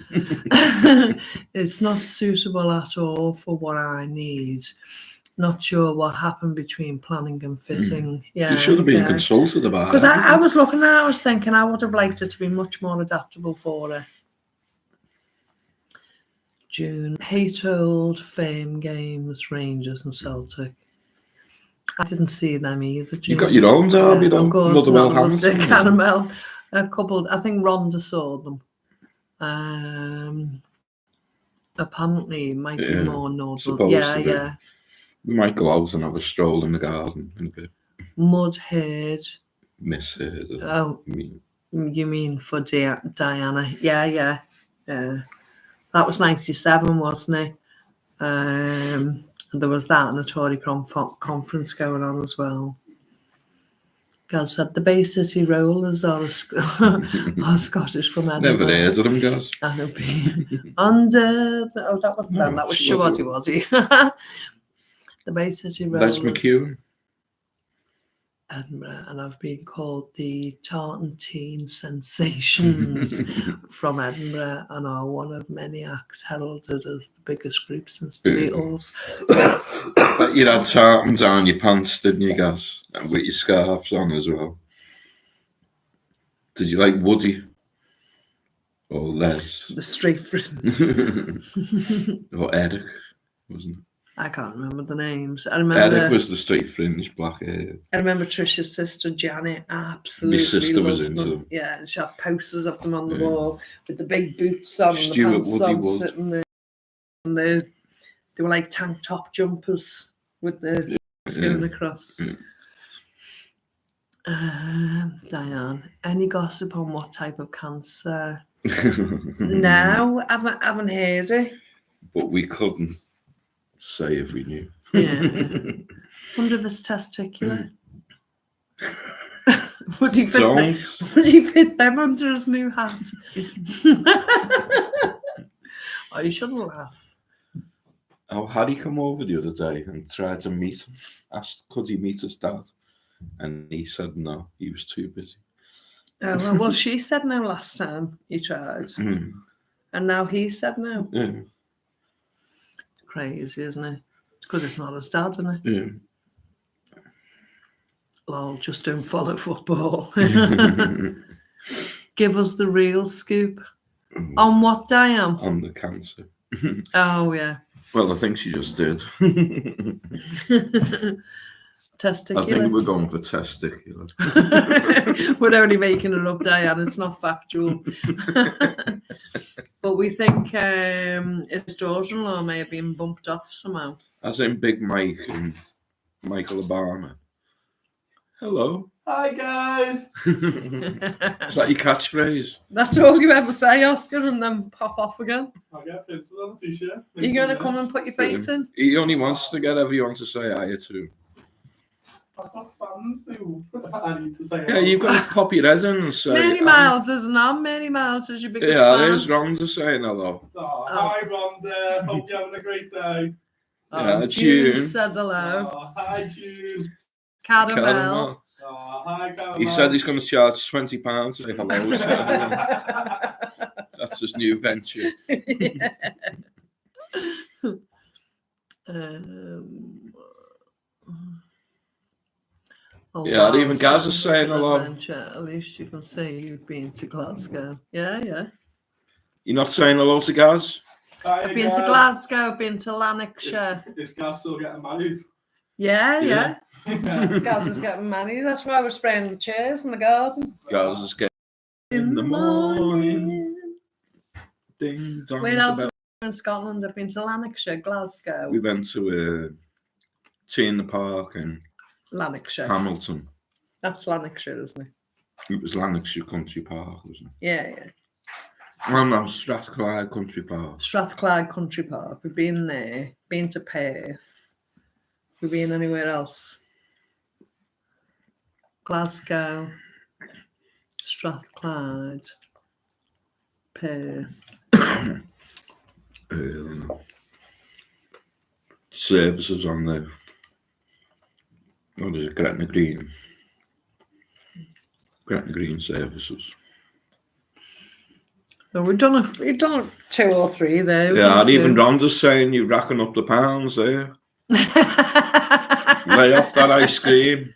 It's not suitable at all for what I need. Not sure what happened between planning and fitting. Yeah, you should have been consulted about it. Because I was looking at it, I was thinking I would have liked it to be much more adaptable for her. June, hate old fame games, Rangers and Celtic. I didn't see them either. June. You got your own derby, don't you? Motherwell Hamilton. Caramel. A couple, I think Rhonda saw them. Apparently, it might be more normal. Yeah. We might go out and have a stroll in the garden in a bit. Mudhead, misheard. Oh, Me. you mean for Diana? Yeah. That was 97, wasn't it? And there was that and a Tory conference going on as well. God said the Bay City Rollers are Scottish from Edinburgh. Never heard of them, guys. And it'll be under. That wasn't them. That was Shawaddy. The Bay City Rollers. Les McEwen. Edinburgh, and I've been called the Tartan Teen Sensations from Edinburgh, and are one of many acts heralded as the biggest group since the Beatles. But you had tartans on your pants, didn't you, guys? And with your scarves on as well. Did you like Woody? Or Les? The straight friend. Or Eric, wasn't it? I can't remember the names. I remember Eric was the straight fringe, black hair. I remember Trisha's sister Janet absolutely. My sister was loved into them. them. Yeah, and she had posters of them on the wall with the big boots on and Stuart the pants Woody on, Wood. sitting there. And they were like tank top jumpers with the going across. Diane, any gossip on what type of cancer? No, I haven't heard it. But we couldn't say if we knew. Yeah. Wonder if it's testicular. Would he fit them under his new hat? Oh, you shouldn't laugh. Oh, Harry come over the other day and tried to meet him. Asked, could he meet his dad? And he said no, he was too busy. Oh, well, she said no last time he tried. And now he said no. Yeah. Crazy, isn't it? It's because it's not his dad, isn't it? Yeah. Lol, just don't follow football. Give us the real scoop. On what, Diane? On the cancer. Oh, yeah. Well, I think she just did. Testicular. I think we're going for testicular. We're only making it up, Diane. It's not factual. But we think his daughter-in-law may have been bumped off somehow. As in Big Mike and Michael Obama. Hello. Hi, guys. Is that your catchphrase? That's all you ever say, Oscar, and then pop off again. I'll get printed on a t-shirt. You're going to come and put your face in? He only wants to get everyone to say hi to. I've got fans who I need to say Yeah, you've got to pop your head in and say. Mary Miles isn't on. Mary Miles is your biggest yeah, fan. there's Rhonda saying hello. Hi, Rhonda. Hope you're having a great day. Yeah, June June. said hello. Hi, June. Caramel. Hi, Caramel. He said he's going to charge £20 to say hello. So that's his new venture. Yeah, wow, even Gaz is saying hello. Adventure. At least you can say you've been to Glasgow. Yeah. You're not saying hello to Gaz? I've been to Glasgow, been to Lanarkshire. Is Gaz still getting married? Yeah. Gaz is getting married. That's why we're spraying the chairs in the garden. Gaz is getting in the morning. Ding dong. Where else have we been in Scotland? I've been to Lanarkshire, Glasgow. We went to Tea in the Park and Lanarkshire. Hamilton. That's Lanarkshire, isn't it? It was Lanarkshire Country Park, wasn't it? Yeah. Oh no, Strathclyde Country Park. Strathclyde Country Park. We've been there. Been to Perth. We've been anywhere else. Glasgow, Strathclyde, Perth. Services on the what is it, Gretna Green services. So we've done 2 or 3 there. Yeah, and even Rhonda's saying you're racking up the pounds there. Lay off that ice cream.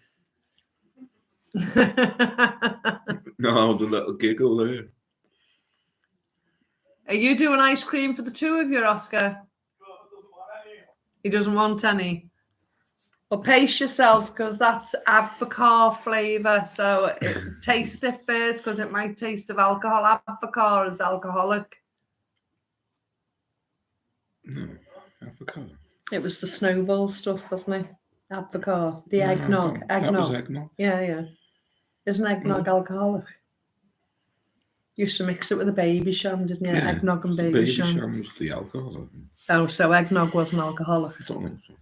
No, the little giggle there. Are you doing ice cream for the 2 of you, Oscar? He doesn't want any. Well, pace yourself because that's avocado flavour. So taste it first because it might taste of alcohol. Avocado is alcoholic. No, avocado. It was the snowball stuff, wasn't it? Avocado. The eggnog. That was eggnog. Yeah. Isn't eggnog alcoholic? Used to mix it with a baby sham, didn't you? Eggnog and the baby sham. sham was the alcohol, I think. Oh, so eggnog wasn't alcoholic. I don't think so.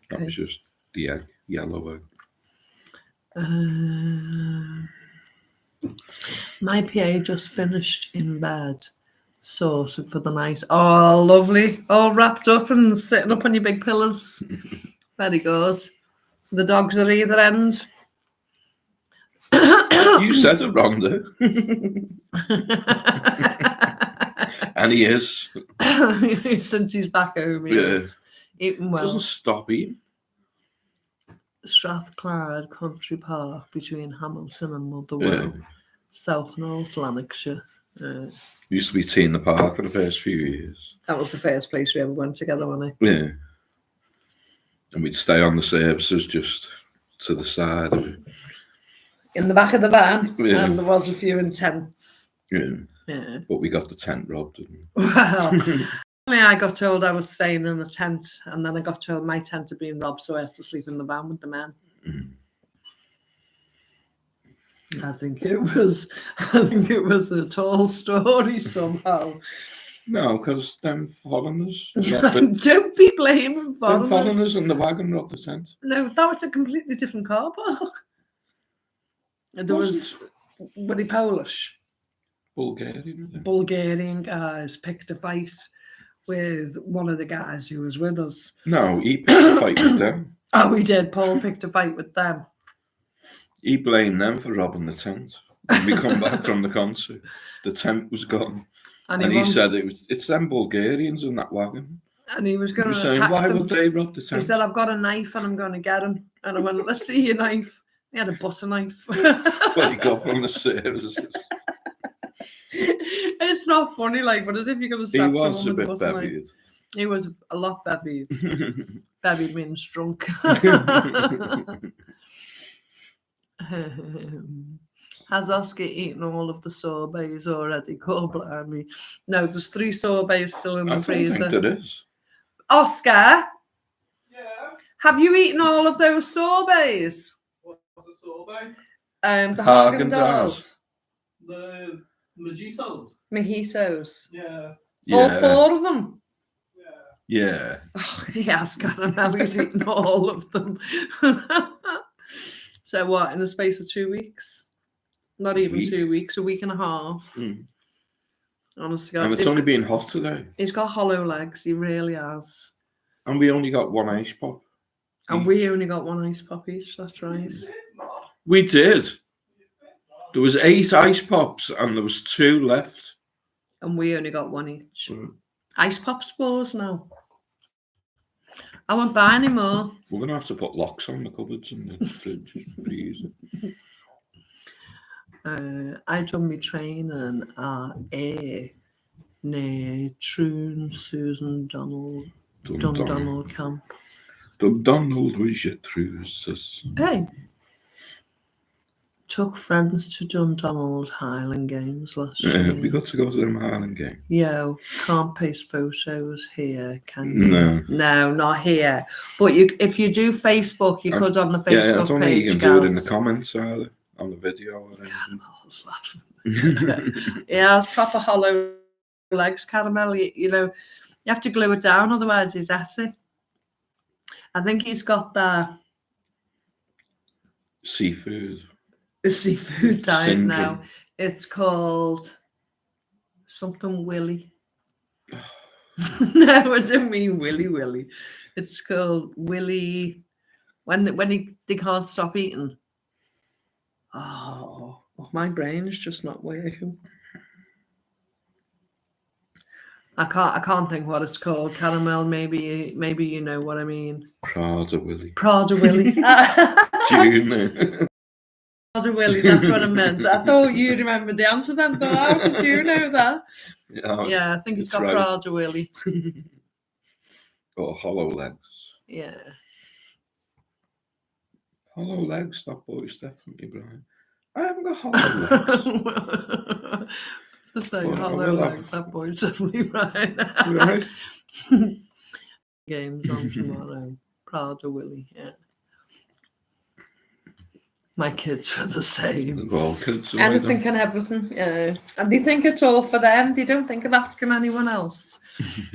That Okay. was just the egg, yellow egg. My PA just finished in bed, sorted for the night. Oh, lovely. All wrapped up and sitting up on your big pillows. Very good. The dogs are either end. You said it, Rhonda. And he is. Since he's back home, he is. Eating well. Doesn't stop eating. Strathclyde Country Park between Hamilton and Motherwell, South North Lanarkshire. Used to be tea in the park for the first few years. That was the first place we ever went together, wasn't it? Yeah. And we'd stay on the services just to the side of it. In the back of the van, Yeah. and there was a few in tents. Yeah. But we got the tent robbed, didn't we? Well, I got told I was staying in a tent, and then I got told my tent had been robbed, so I had to sleep in the van with the men. I think it was a tall story somehow. No, because them foreigners. Don't be blaming foreigners. Them foreigners in the wagon robbed the tent. No, that was a completely different car park. There were they Polish? Bulgarian guys picked a fight with one of the guys who was with us. No, he picked a fight with them. Oh, he did. Paul picked a fight with them. He blamed them for robbing the tent. When we come back from the concert, the tent was gone. And he said it's them Bulgarians in that wagon. And he was going to saying, attack why them. would they rob the tent? He said, I've got a knife and I'm going to get him. And I went, let's see your knife. He had a butter knife. What he got from the services. It's not funny, like, but as if you're going to stab someone with a butter knife. He was a lot bevied. Bevied means drunk. Has Oscar eaten all of the sorbets already? God bless me. No, there's 3 sorbets still in the freezer. I think there is. Oscar? Yeah. Have you eaten all of those sorbets? What's a sorbet? The Haagen-Dazs. The Mojitos. Mojitos. Yeah. All 4 of them? Yeah. Oh, yes, Caramelli's eaten all of them. So what, in the space of 2 weeks? Not even 2 weeks, a week and a half. Honestly, God. And it's only been hot today. He's got hollow legs, he really has. And we only got 1 ice pop. And we only got 1 ice pop each, that's right. We did. There was 8 ice pops and there was 2 left. And we only got 1 each. Ice pop spores now. I won't buy any more. We're going to have to put locks on the cupboards and the fridge. Pretty easy. I done my training at near Troon Susan Donald camp. Donald was your truces. Hey, took friends to Dundonald Highland Games last year. We got to go to them Highland game. Yo, can't paste photos here, can you? No, not here. But if you do Facebook, you could on the Facebook I don't page. think you can do it in the comments either, on the video or anything. Caramel's laughing. Yeah, it's proper hollow legs, Caramel. You know, you have to glue it down, otherwise he's at it. I think he's got that seafood diet syndrome. now. It's called something Willy. No, I don't mean Willy. It's called Willy when they can't stop eating. Oh, my brain is just not working. I can't think what it's called. Caramel, maybe you know what I mean. Prada Willy. June. Prada Willy, that's what I meant. I thought you remembered the answer then, though. How did you know that? Yeah, I think it's got right. Prada Willy. Or hollow legs. Yeah. Hollow legs, that boy's definitely Brian. I haven't got hollow legs. To say hollow legs, that boy's definitely right. Right. Games on tomorrow. Prada Willy, yeah. My kids were the same. Well, kids are like Anything and everything, yeah. And they think it's all for them. They don't think of asking anyone else.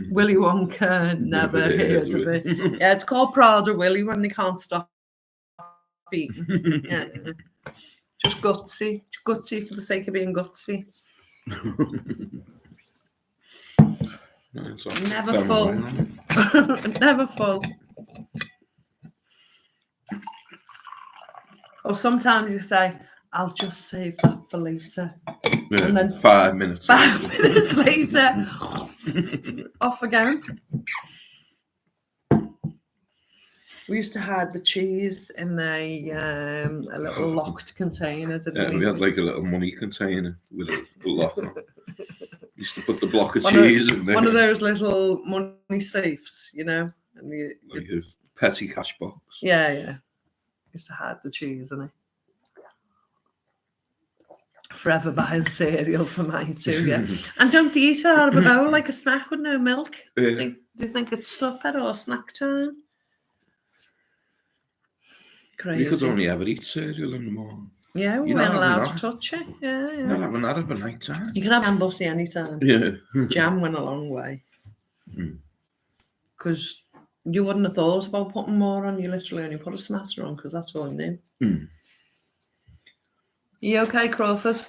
Willy Wonka, never heard of it. Yeah, it's called Prada Willy when they can't stop eating. Yeah. Just gutsy for the sake of being gutsy. Never full. Never full. Or sometimes you say, I'll just save that for later. Yeah, And then 5 minutes. 5 minutes later, off again. We used to hide the cheese in a little locked container, didn't we? We had like a little money container with a lock on. Used to put the block of One cheese in there. One of those little money safes, you know. And like a petty cash box. Yeah. Used to hide the cheese in it. Forever buying cereal for mine too, yeah. And don't they eat it out of a bowl like a snack with no milk? Yeah. Do you think it's supper or snack time? Crazy. You could only ever eat cereal in the morning. Yeah, we You're weren't not allowed having to touch it. Yeah. Not having that of a night time. You could have jam bussy anytime. Yeah. Jam went a long way. Because you wouldn't have thought about putting more on. You literally only put a smasher on because that's all you knew. You okay, Crawford?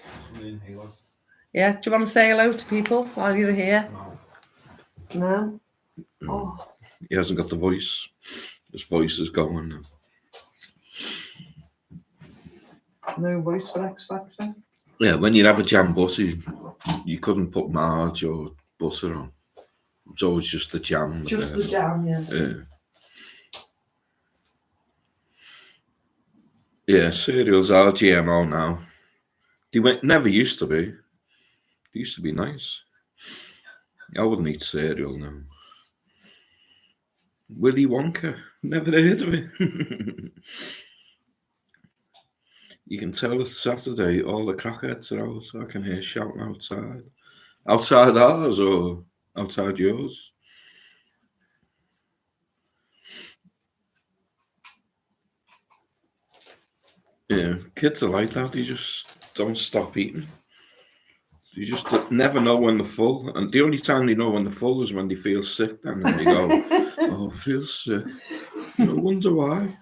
Yeah. Do you want to say hello to people while you're here? No. Oh. He hasn't got the voice. His voice is going now. No voice for X Factor? Yeah, when you have a jam butter, you couldn't put marge or butter on. It's always just the jam. Just the jam, yeah. Yeah, cereals are GMO now. They never used to be. They used to be nice. I wouldn't eat cereal now. Willy Wonka, never heard of it. You can tell it's Saturday, all the crackheads are out. I can hear shouting outside. Outside ours or outside yours? Yeah, kids are like that. They just don't stop eating. You just never know when they're full. And the only time they know when they're full is when they feel sick. Then they go, oh, I feel sick. I wonder why.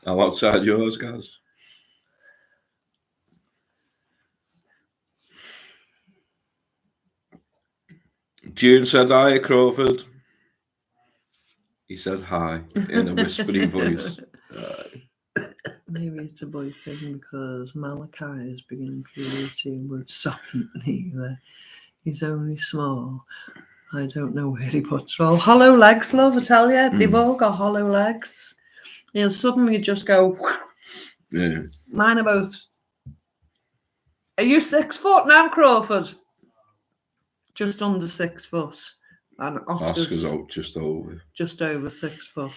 Oh, outside yours, guys. June said hi, Crawford. He said hi in a whispery voice. Maybe it's a boy thing because Malachi is beginning puberty and won't stop eating either. He's only small. I don't know where he puts it all. Hollow legs, love, I tell you. They've all got hollow legs. You know, suddenly you just go. Yeah. Mine are both. Are you 6 foot now, Crawford? Just under 6 foot. And Oscar's out just over. Just over 6 foot.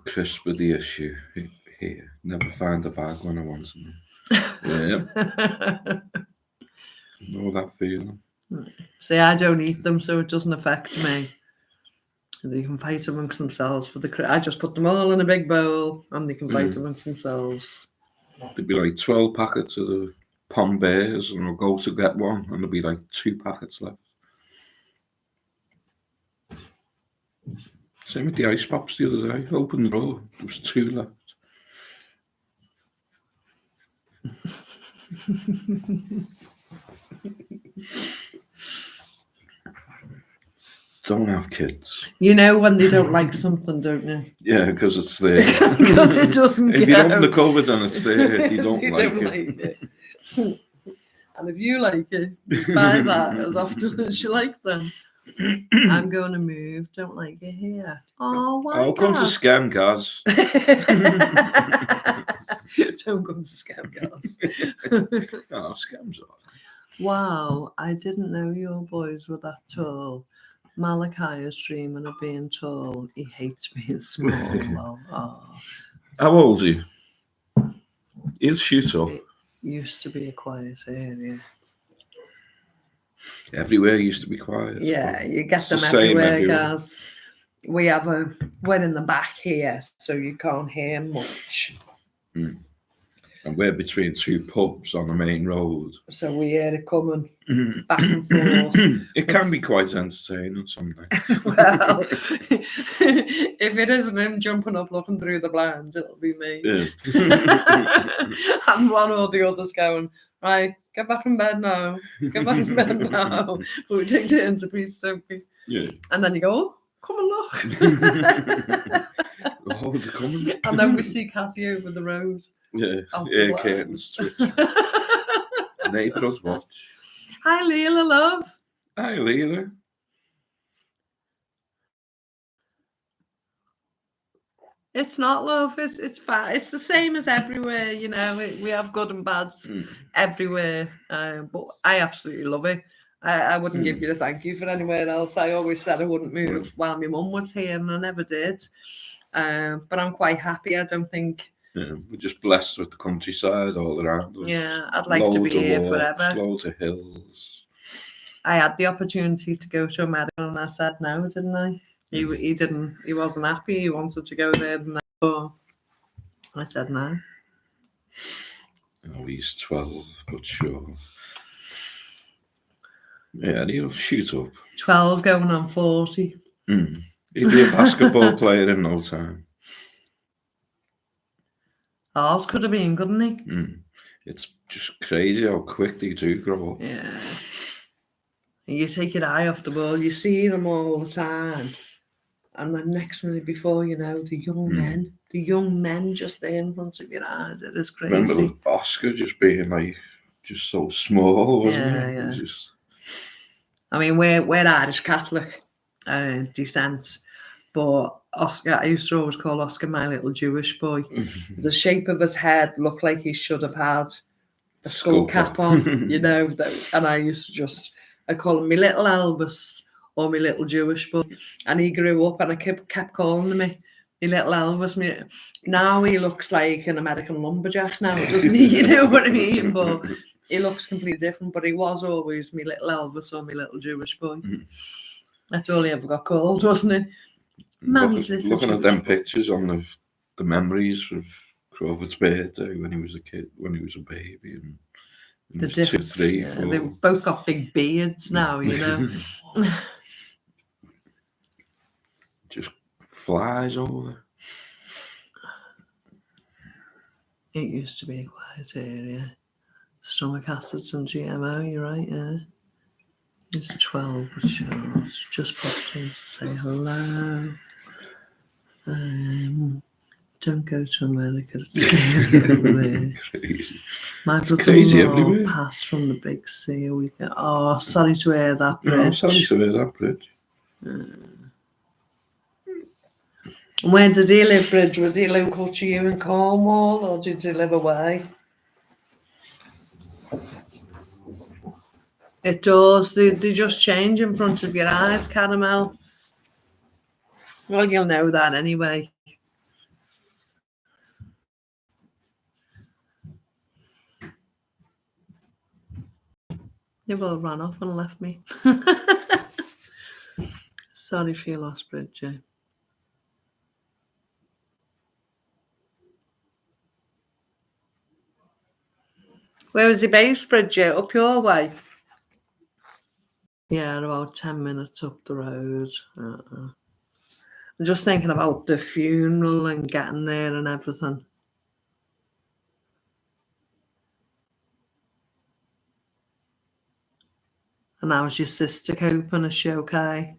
Crisp with the issue. Here, never find the bag when I want them. Yeah. Know that feeling. See, I don't eat them, so it doesn't affect me. They can fight amongst themselves for the. I just put them all in a big bowl, and they can fight amongst themselves. There'd be like 12 packets of the Pom Bears, and I'll go to get one, and there'll be like 2 packets left. Same with the ice pops the other day. Opened the drawer, there was 2 left. Don't have kids. You know when they don't like something, don't you? Yeah, because it's there. Because it doesn't If you open the cupboard and it's there, you don't like it. And if you like it, you buy that as often as you like them. I'm going to move. Don't like it here. Oh, why? I'll come to scam, guys. Don't come to scam, guys. Oh, scams are. Wow, I didn't know your boys were that tall. Malachi is dreaming of being tall. He hates being small. Well, How old is he? He'll shoot up. It used to be a quiet area. Everywhere used to be quiet. Yeah, you get It's them the same everywhere, everywhere. guys. we're in the back here, so you can't hear much. And we're between two pubs on the main road. So we hear it coming back and forth. It can be quite entertaining sometimes. Well, if it isn't him jumping up looking through the blinds, it'll be me. Yeah. And one or the other's going, right, get back in bed now. Get back in bed now. But we take turns a piece, don't we? Yeah. And then you go, oh, come and look. Oh, they're coming. And then we see Kathy over the road. Yeah, Out the yeah, blind. curtains twitch. Neighbours watch. Hi, Leela, love. Hi, Leela. It's not love. It's fine. It's the same as everywhere. You know, we have good and bads everywhere. But I absolutely love it. I wouldn't give you the thank you for anywhere else. I always said I wouldn't move while my mum was here, and I never did. But I'm quite happy. I don't think. Yeah, we're just blessed with the countryside all around us. Yeah, I'd like to be Loads of here walks, forever. Loads of hills. I had the opportunity to go to America, and I said no, didn't I? He didn't. He wasn't happy. He wanted to go there, and I said no. Oh, he's 12, but sure. Yeah, he'll shoot up. 12 going on 40. He'll be a basketball player in no time. Ours could have been, couldn't he? It's just crazy how quick they do grow up. Yeah. And you take your eye off the ball, you see them all the time. And the next minute before you know, the young men just there in front of your eyes. It is crazy. Remember Oscar just being like, just so small, wasn't it? Yeah. Just... I mean, we're Irish Catholic descent, but Oscar, I used to always call Oscar my little Jewish boy. The shape of his head looked like he should have had a skull cap on, you know. And I used to I call him my little Elvis or my little Jewish boy. And he grew up, and I kept calling him my little Elvis. Now he looks like an American lumberjack now, doesn't he? You know what I mean? But he looks completely different. But he was always my little Elvis or my little Jewish boy. That's all he ever got called, wasn't it? Looking at them pictures on the memories of Crawford's birthday when he was a kid, when he was a baby, and the difference. 2, 3, 4. They've both got big beards now, you know. Just flies over. It used to be a quiet area. Stomach acids and GMO, you're right, yeah. It's 12, but sure, just popped in to say hello. Don't go to America, it's scary over there. Crazy. My brother-in-law passed from the big sea a week ago. Oh, sorry to hear that, Bridge. No, sorry to hear that, Bridge. Where did he live, Bridge? Was he local to you in Cornwall, or did he live away? It does. They just change in front of your eyes, Caramel. Well, you'll know that anyway. They will run off and left me. Sorry for your loss, Bridget. Where was he based, Bridget? Up your way? Yeah, about 10 minutes up the road. I'm just thinking about the funeral and getting there and everything. And how's your sister coping? Is she okay?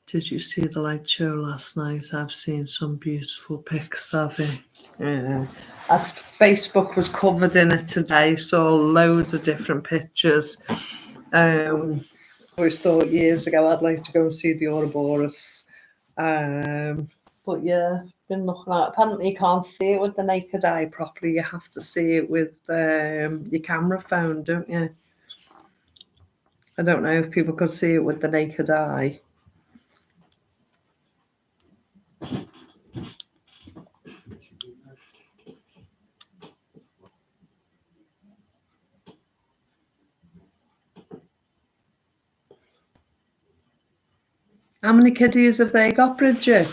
Did you see the light show last night? I've seen some beautiful pics of it. Yeah. Facebook was covered in it today, saw loads of different pictures. I always thought years ago I'd like to go and see the Ouroboros. But yeah, been looking at it. Apparently you can't see it with the naked eye properly. You have to see it with your camera phone, don't you? I don't know if people could see it with the naked eye. How many kiddies have they got, Bridget?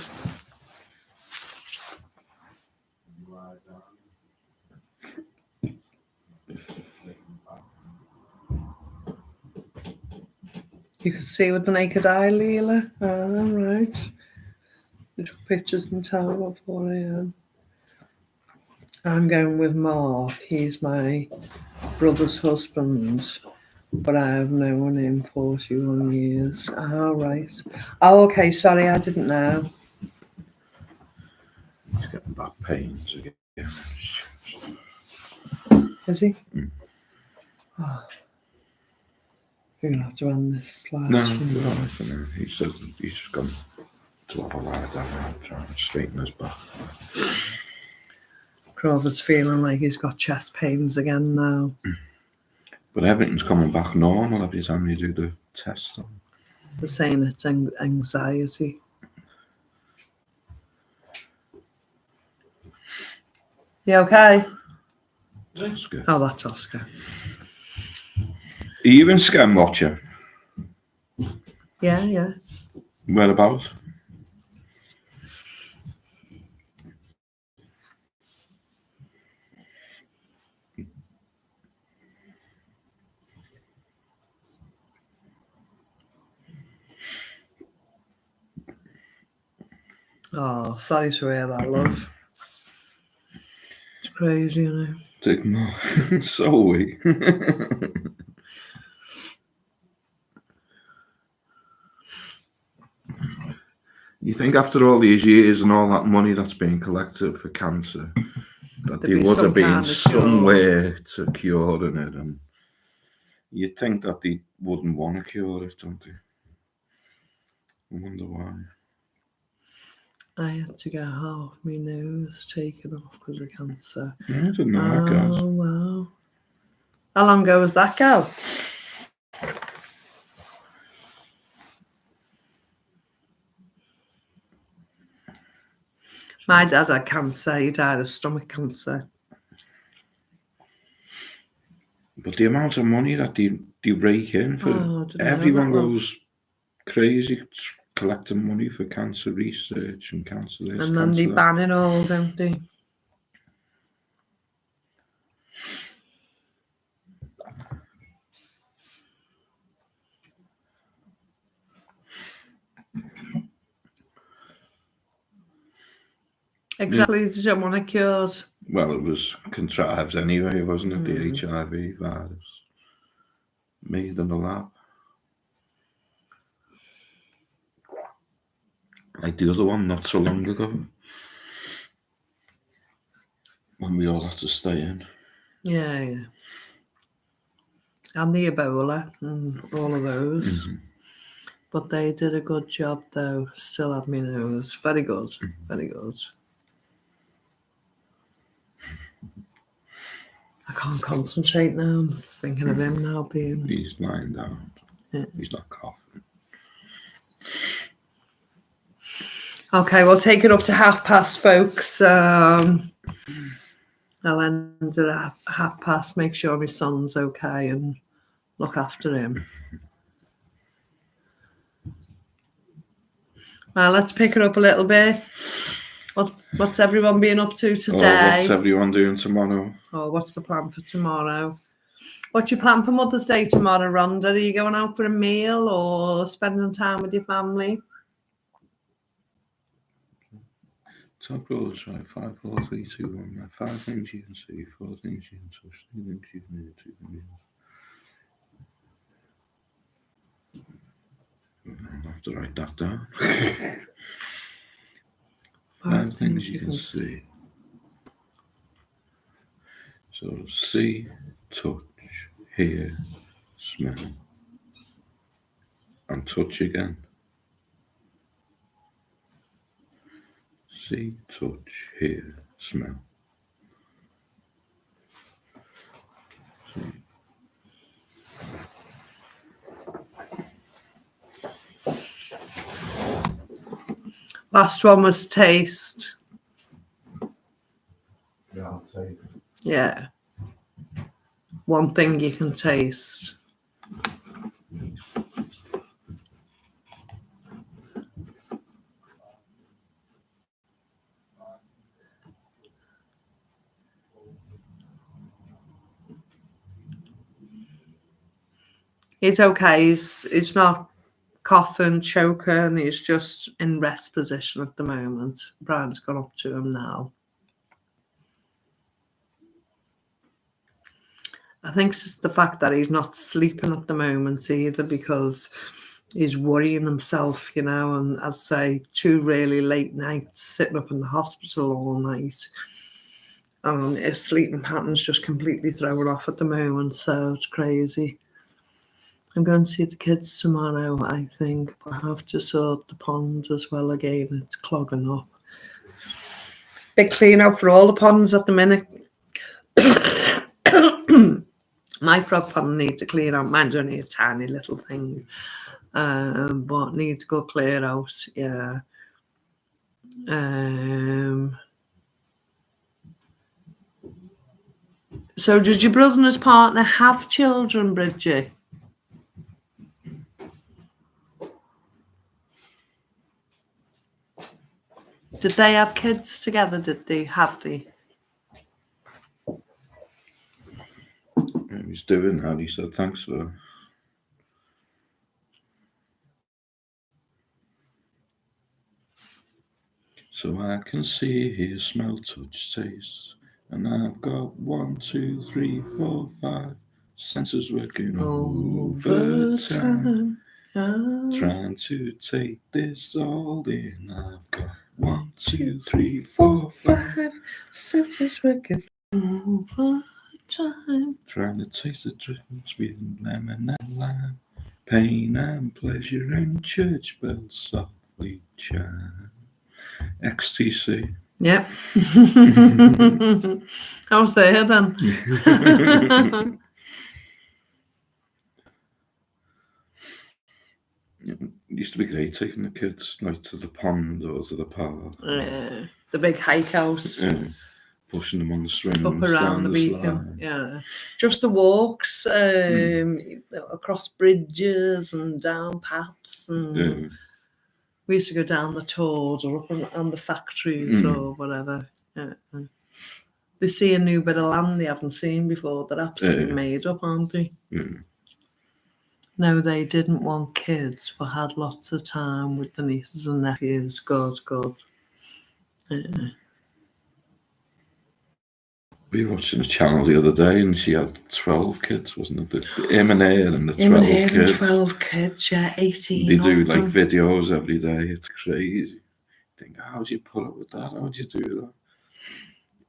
You could see with the naked eye, Leela. Ah, right. We took pictures in town at 4 a.m. I'm going with Mark. He's my brother's husband, but I have known him 41 years. Ah, right. Oh, okay. Sorry, I didn't know. He's getting back pains again. Is he? Mm. Oh. You're going to have to run this live No, stream. we're all right for now. He said he's just gone to have a lie down and try and straighten his back. Crawford's feeling like he's got chest pains again now. But everything's coming back normal every time you do the test. They're saying it's anxiety. You okay? Oscar. Oh, that's Oscar. Are you in Scam Watcher? Yeah. Whereabouts? Oh, sorry to hear that, love. It's crazy, you know. Take more. So weak. You think after all these years and all that money that's been collected for cancer, that there would have been some way to curing it, and you'd think that they wouldn't want to cure it, don't they? I wonder why. I had to get half my nose taken off because of cancer. I didn't know that, guys. Oh, wow. How long ago was that, Gaz? My dad had cancer. He died of stomach cancer. But the amount of money that they rake in for everyone goes crazy collecting money for cancer research and cancer this, and then they ban it all, don't they? Exactly, they don't want it cured. Well, it was contrived anyway, wasn't it? The HIV virus made in the lab. Like the other one not so long ago. When we all had to stay in. Yeah. And the Ebola and all of those. Mm-hmm. But they did a good job though. Still had me nose. Very good. Very good. I can't concentrate now. I'm thinking of him now being... He's lying down. Yeah. He's not coughing. Okay, we'll take it up to past, folks. I'll end it at past. Make sure my son's okay and look after him. Well, let's pick it up a little bit. What's everyone being up to today? What's everyone doing tomorrow? What's the plan for tomorrow? What's your plan for Mother's Day tomorrow, Rhonda? Are you going out for a meal or spending time with your family? Top rules, right? 5, 4, 3, 2, 1. 5 things you can see, 4 things you can touch, 3 things you can hear, 2 things you can... I'll have to write that down. 5 things you can see. So see, touch, hear, smell, and touch again. See, touch, hear, smell. See. Last one was taste. Yeah, taste. Yeah. One thing you can taste. He's okay. He's not coughing, choking. He's just in rest position at the moment. Brian's gone up to him now. I think it's the fact that he's not sleeping at the moment either, because he's worrying himself, you know, and as I say, 2 really late nights sitting up in the hospital all night. And his sleeping pattern's just completely thrown off at the moment, so it's crazy. I'm going to see the kids tomorrow, I think, but I have to sort the pond as well again. It's clogging up. Big clean out for all the ponds at the minute. My frog pond needs to clean out. Mine's only a tiny little thing, but needs to go clear out. Yeah. So, did your brother and his partner have children, Bridget? Did they have kids together? Did they? Have they? He's doing that. He said, thanks for. So I can see, hear, smell, touch, taste. And I've got 1, 2, 3, 4, 5 senses working overtime. Trying to take this all in. I've got 1, 2, 3, 4, 5 senses working overtime. Trying to taste the difference between lemon and lime. Pain and pleasure and church bells softly chime. XTC. Yep. I was there then. It used to be great taking the kids like to the pond or to the park. Yeah, the big hike house. Yeah, pushing them on the swings. Up around the beacon. Yeah. Just the walks across bridges and down paths. And we used to go down the Tord or up on the factories or whatever. Yeah. They see a new bit of land they haven't seen before. They're absolutely made up, aren't they? No, they didn't want kids, but had lots of time with the nieces and nephews. Good. We were watching a channel the other day and she had 12 kids, wasn't it? Him and her and the 12 kids. 12 kids, yeah, 18. They do like videos every day. It's crazy. You think, how do you put up with that? How do you do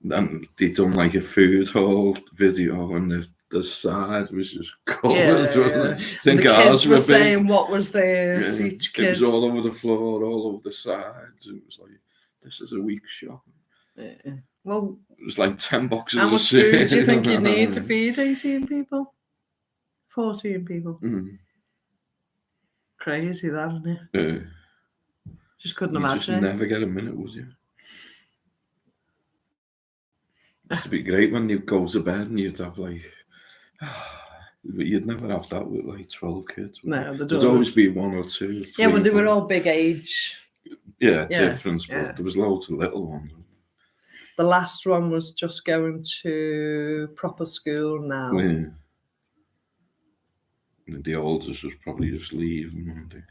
that? And they done like a food haul video and the side was just covered. Yeah. I think the ours kids were big. saying what was theirs, each kid. It was all over the floor, all over the sides. It was like, this is a week's shopping. Yeah. Well, it was like 10 boxes how of much food do you think you need to feed 18 people? 14 people? Crazy that, isn't it? Just couldn't imagine. Just never get a minute, would you? It used to be great when you go to bed and you'd have like, but you'd never have that with like 12 kids. No, there'd always be 1 or 2. 3, yeah, but they were all big age. Yeah, difference, but there was loads of little ones. The last one was just going to proper school now. Yeah. And the oldest was probably just leaving, weren't they?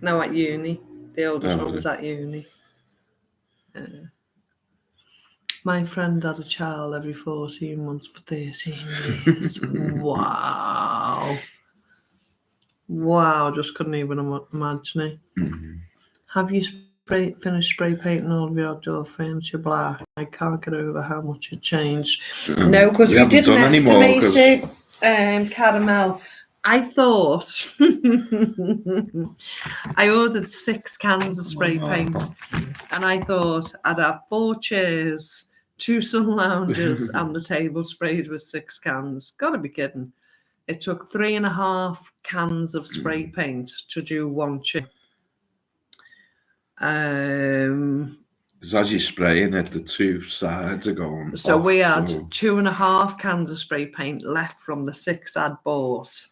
No, at uni. The oldest one was at uni. My friend had a child every 14 months for 13 years. Wow. Wow, just couldn't even imagine it. Have you finished spray painting all of your outdoor furniture black? I can't get over how much it changed. No, because we didn't estimate it, Caramel. I thought I ordered 6 cans of spray paint, and I thought I'd have 4 chairs, 2 sun lounges, and the table sprayed with 6 cans. Gotta be kidding. It took 3.5 cans of spray paint to do 1 chair. Because as you're spraying it, the 2 sides are going So off, we had 2.5 cans of spray paint left from the 6 I'd bought.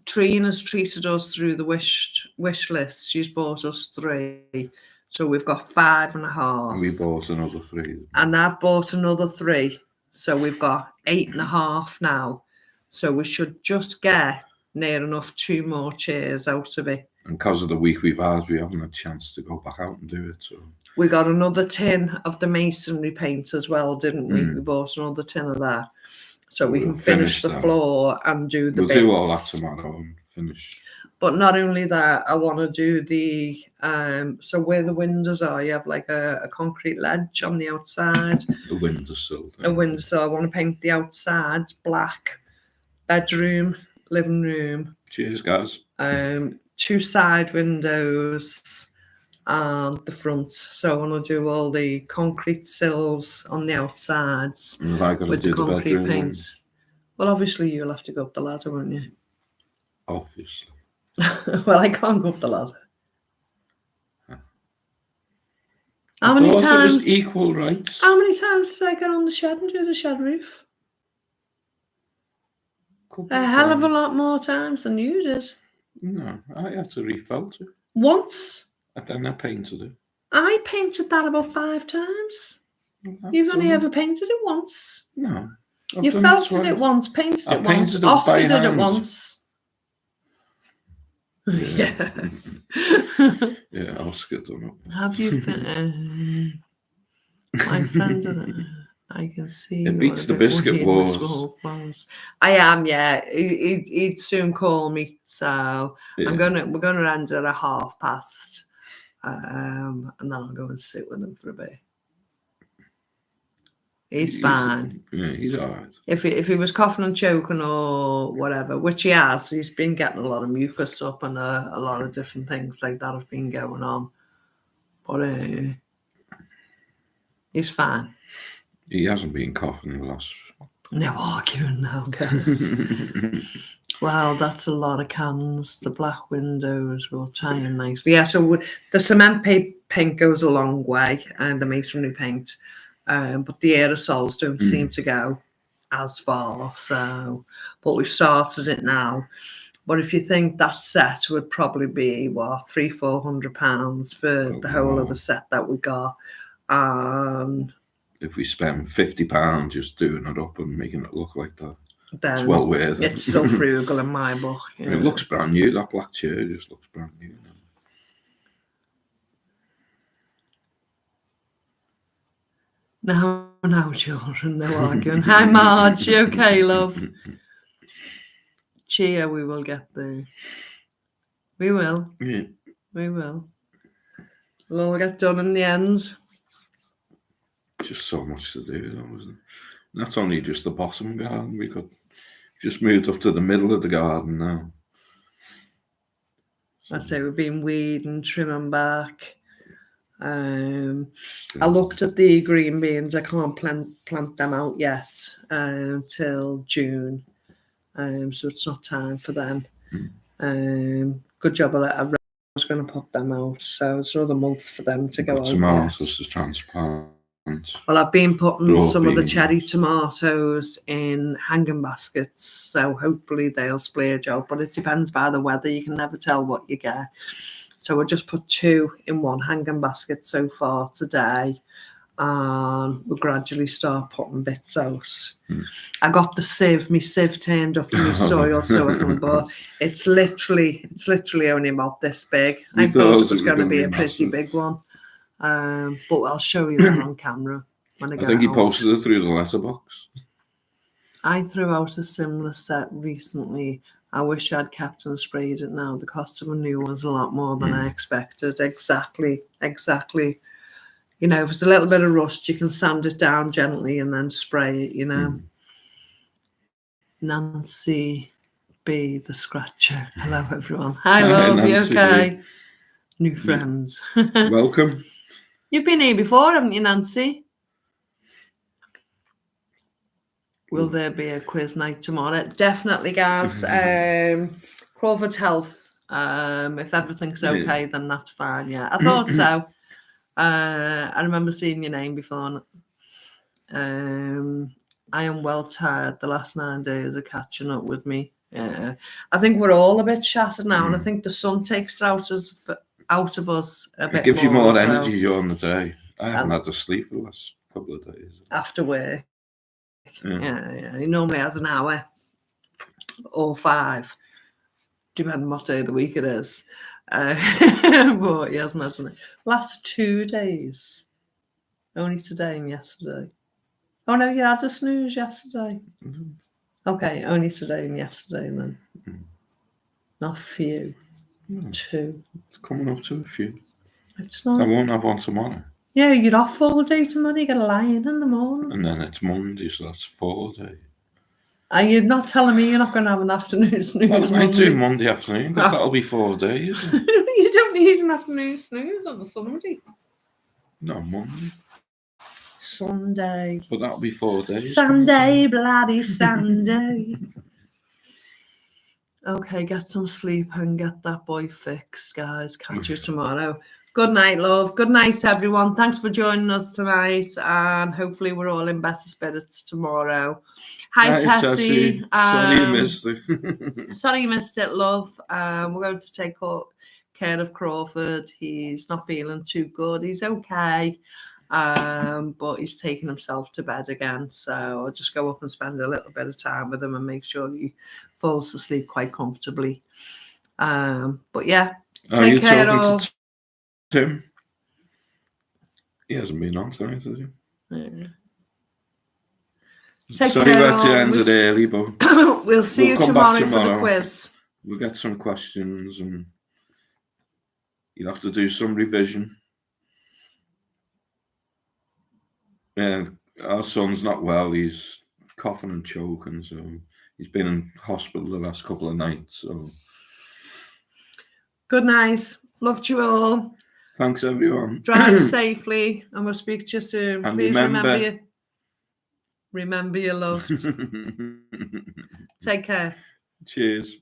Trina's treated us through the wish list. She's bought us 3. So we've got 5.5. And we bought another 3. And I've bought another 3. So we've got 8.5 now. So we should just get near enough 2 more chairs out of it. And because of the week we've had, we haven't had a chance to go back out and do it. So We got another tin of the masonry paint as well, didn't we? Mm. We bought another tin of that. So we We'll can finish the finish that. floor and do the we'll bits. do all that tomorrow and finish. But not only that, I want to do the, so where the windows are, you have like a concrete ledge on the outside. The windowsill. A windowsill. I want to paint the outside black. Bedroom, living room. Cheers, guys. 2 side windows and the front. So I want to do all the concrete sills on the outsides And I got to with do the the concrete bedroom paint. ones, Well, obviously you'll have to go up the ladder, won't you? obviously. Well, I can't go up the ladder. How I many thought it was times? equal rights. How many times did I get on the shed and do the shed roof? Couple A hell of a times. lot more times than you did. No, I had to refelt it. Once. And then I painted it. I painted that about 5 times. I've You've only done ever painted it once. No. I've You done felted twice. it once, painted I it once. painted it Oscar by did it hand. once. Yeah. Yeah, Oscar done it. Have you my friend did it. I can see. It beats the what a bit biscuit weird wars. Wolf was. I am, yeah. He'd soon call me, so Yeah. we're gonna end at 5:30, and then I'll go and sit with him for a bit. He's fine. Yeah, he's all right. If he was coughing and choking or whatever, which he has, he's been getting a lot of mucus up and a lot of different things like that have been going on. But he's fine. He hasn't been coughing the last. No arguing now, guys. Well, that's a lot of cans. The black windows will tie in nicely. Yeah, so the cement paint goes a long way and the masonry paint. But the aerosols don't seem to go as far. So, but we've started it now. But if you think that set would probably be £300-400 for the whole of the set that we got, if we spend £50 just doing it up and making it look like that, then it's well worth it. It's still frugal in my book. Yeah. It looks brand new. That black chair just looks brand new. No, children, no arguing. Hi, Marge. You okay, love? Cheer, we will get there. We will. Yeah. We will. We'll all get done in the end. Just so much to do, though, isn't it? That's only just the bottom garden. We could just moved up to the middle of the garden now. I'd say we've been weeding, trimming back. I looked at the green beans. I can't plant them out yet till June. So it's not time for them. Good job. I was going to put them out. So it's another month for them to go out. Tomatoes is transparent. Well, I've been putting some of the beans. cherry tomatoes in hanging baskets, so hopefully they'll splurge out. But it depends by the weather. You can never tell what you get. So I just put 2 in one hanging basket so far today, and we'll gradually start putting bits out. I got the sieve. My sieve turned up in my soil, so I can. But it's literally only about this big. I thought it was going to be a pretty big one. But I'll show you that on camera when I get I think he out. posted it through the letterbox. I threw out a similar set recently. I wish I'd kept and sprayed it now. The cost of a new one's a lot more than I expected. Exactly. You know, if it's a little bit of rust, you can sand it down gently and then spray it, you know. Nancy B, the scratcher. Hello, everyone. Hi, love. Nancy You okay? B. New friends. Welcome. You've been here before, haven't you, Nancy? Will there be a quiz night tomorrow? Definitely, guys. Crawford Health. If everything's okay, then that's fine. Yeah, I thought so. I remember seeing your name before. I am well tired. The last 9 days are catching up with me. I think we're all a bit shattered now, and I think the sun takes it out of us a bit. It gives you more more as well. energy during the day. I haven't had to sleep for the last couple of days. After work. Yeah. Yeah. He normally has an hour. or 5, depending what day of the week it is. But he hasn't had it. Last 2 days. Only today and yesterday. Oh no, you had a snooze yesterday. Mhm. Okay, only today and yesterday then. Not a few. No, 2. it's coming up to a few. It's I not. won't have one tomorrow. Yeah, you're off all day tomorrow. You got to lie in the morning. And then it's Monday, so that's 4 days. And you're not telling me you're not going to have an afternoon snooze Well, I might do Monday. Monday afternoon, because that'll be 4 days. You don't need an afternoon snooze on a Sunday. No, Monday. Sunday. But that'll be 4 days. Sunday, bloody Sunday. Okay, get some sleep and get that boy fixed, guys. Catch you tomorrow. Good night, love. Good night, everyone. Thanks for joining us tonight, and hopefully we're all in better spirits tomorrow. Hi, Tessie. Sorry you missed it. Sorry you missed it, love. We're going to take care of Crawford. He's not feeling too good. He's okay. But he's taking himself to bed again, so I'll just go up and spend a little bit of time with him and make sure he falls asleep quite comfortably. But yeah, take care of Tim. He hasn't been on tonight, has he? Yeah. Take Sorry care about to of end it early, but we'll see you come back tomorrow for the quiz. We'll get some questions and you'll have to do some revision. Yeah, our son's not well. He's coughing and choking, so he's been in hospital the last couple of nights. So Good night. Loved you all. thanks, everyone. Drive safely, and we'll speak to you soon. And Please remember you're loved. Take care. Cheers.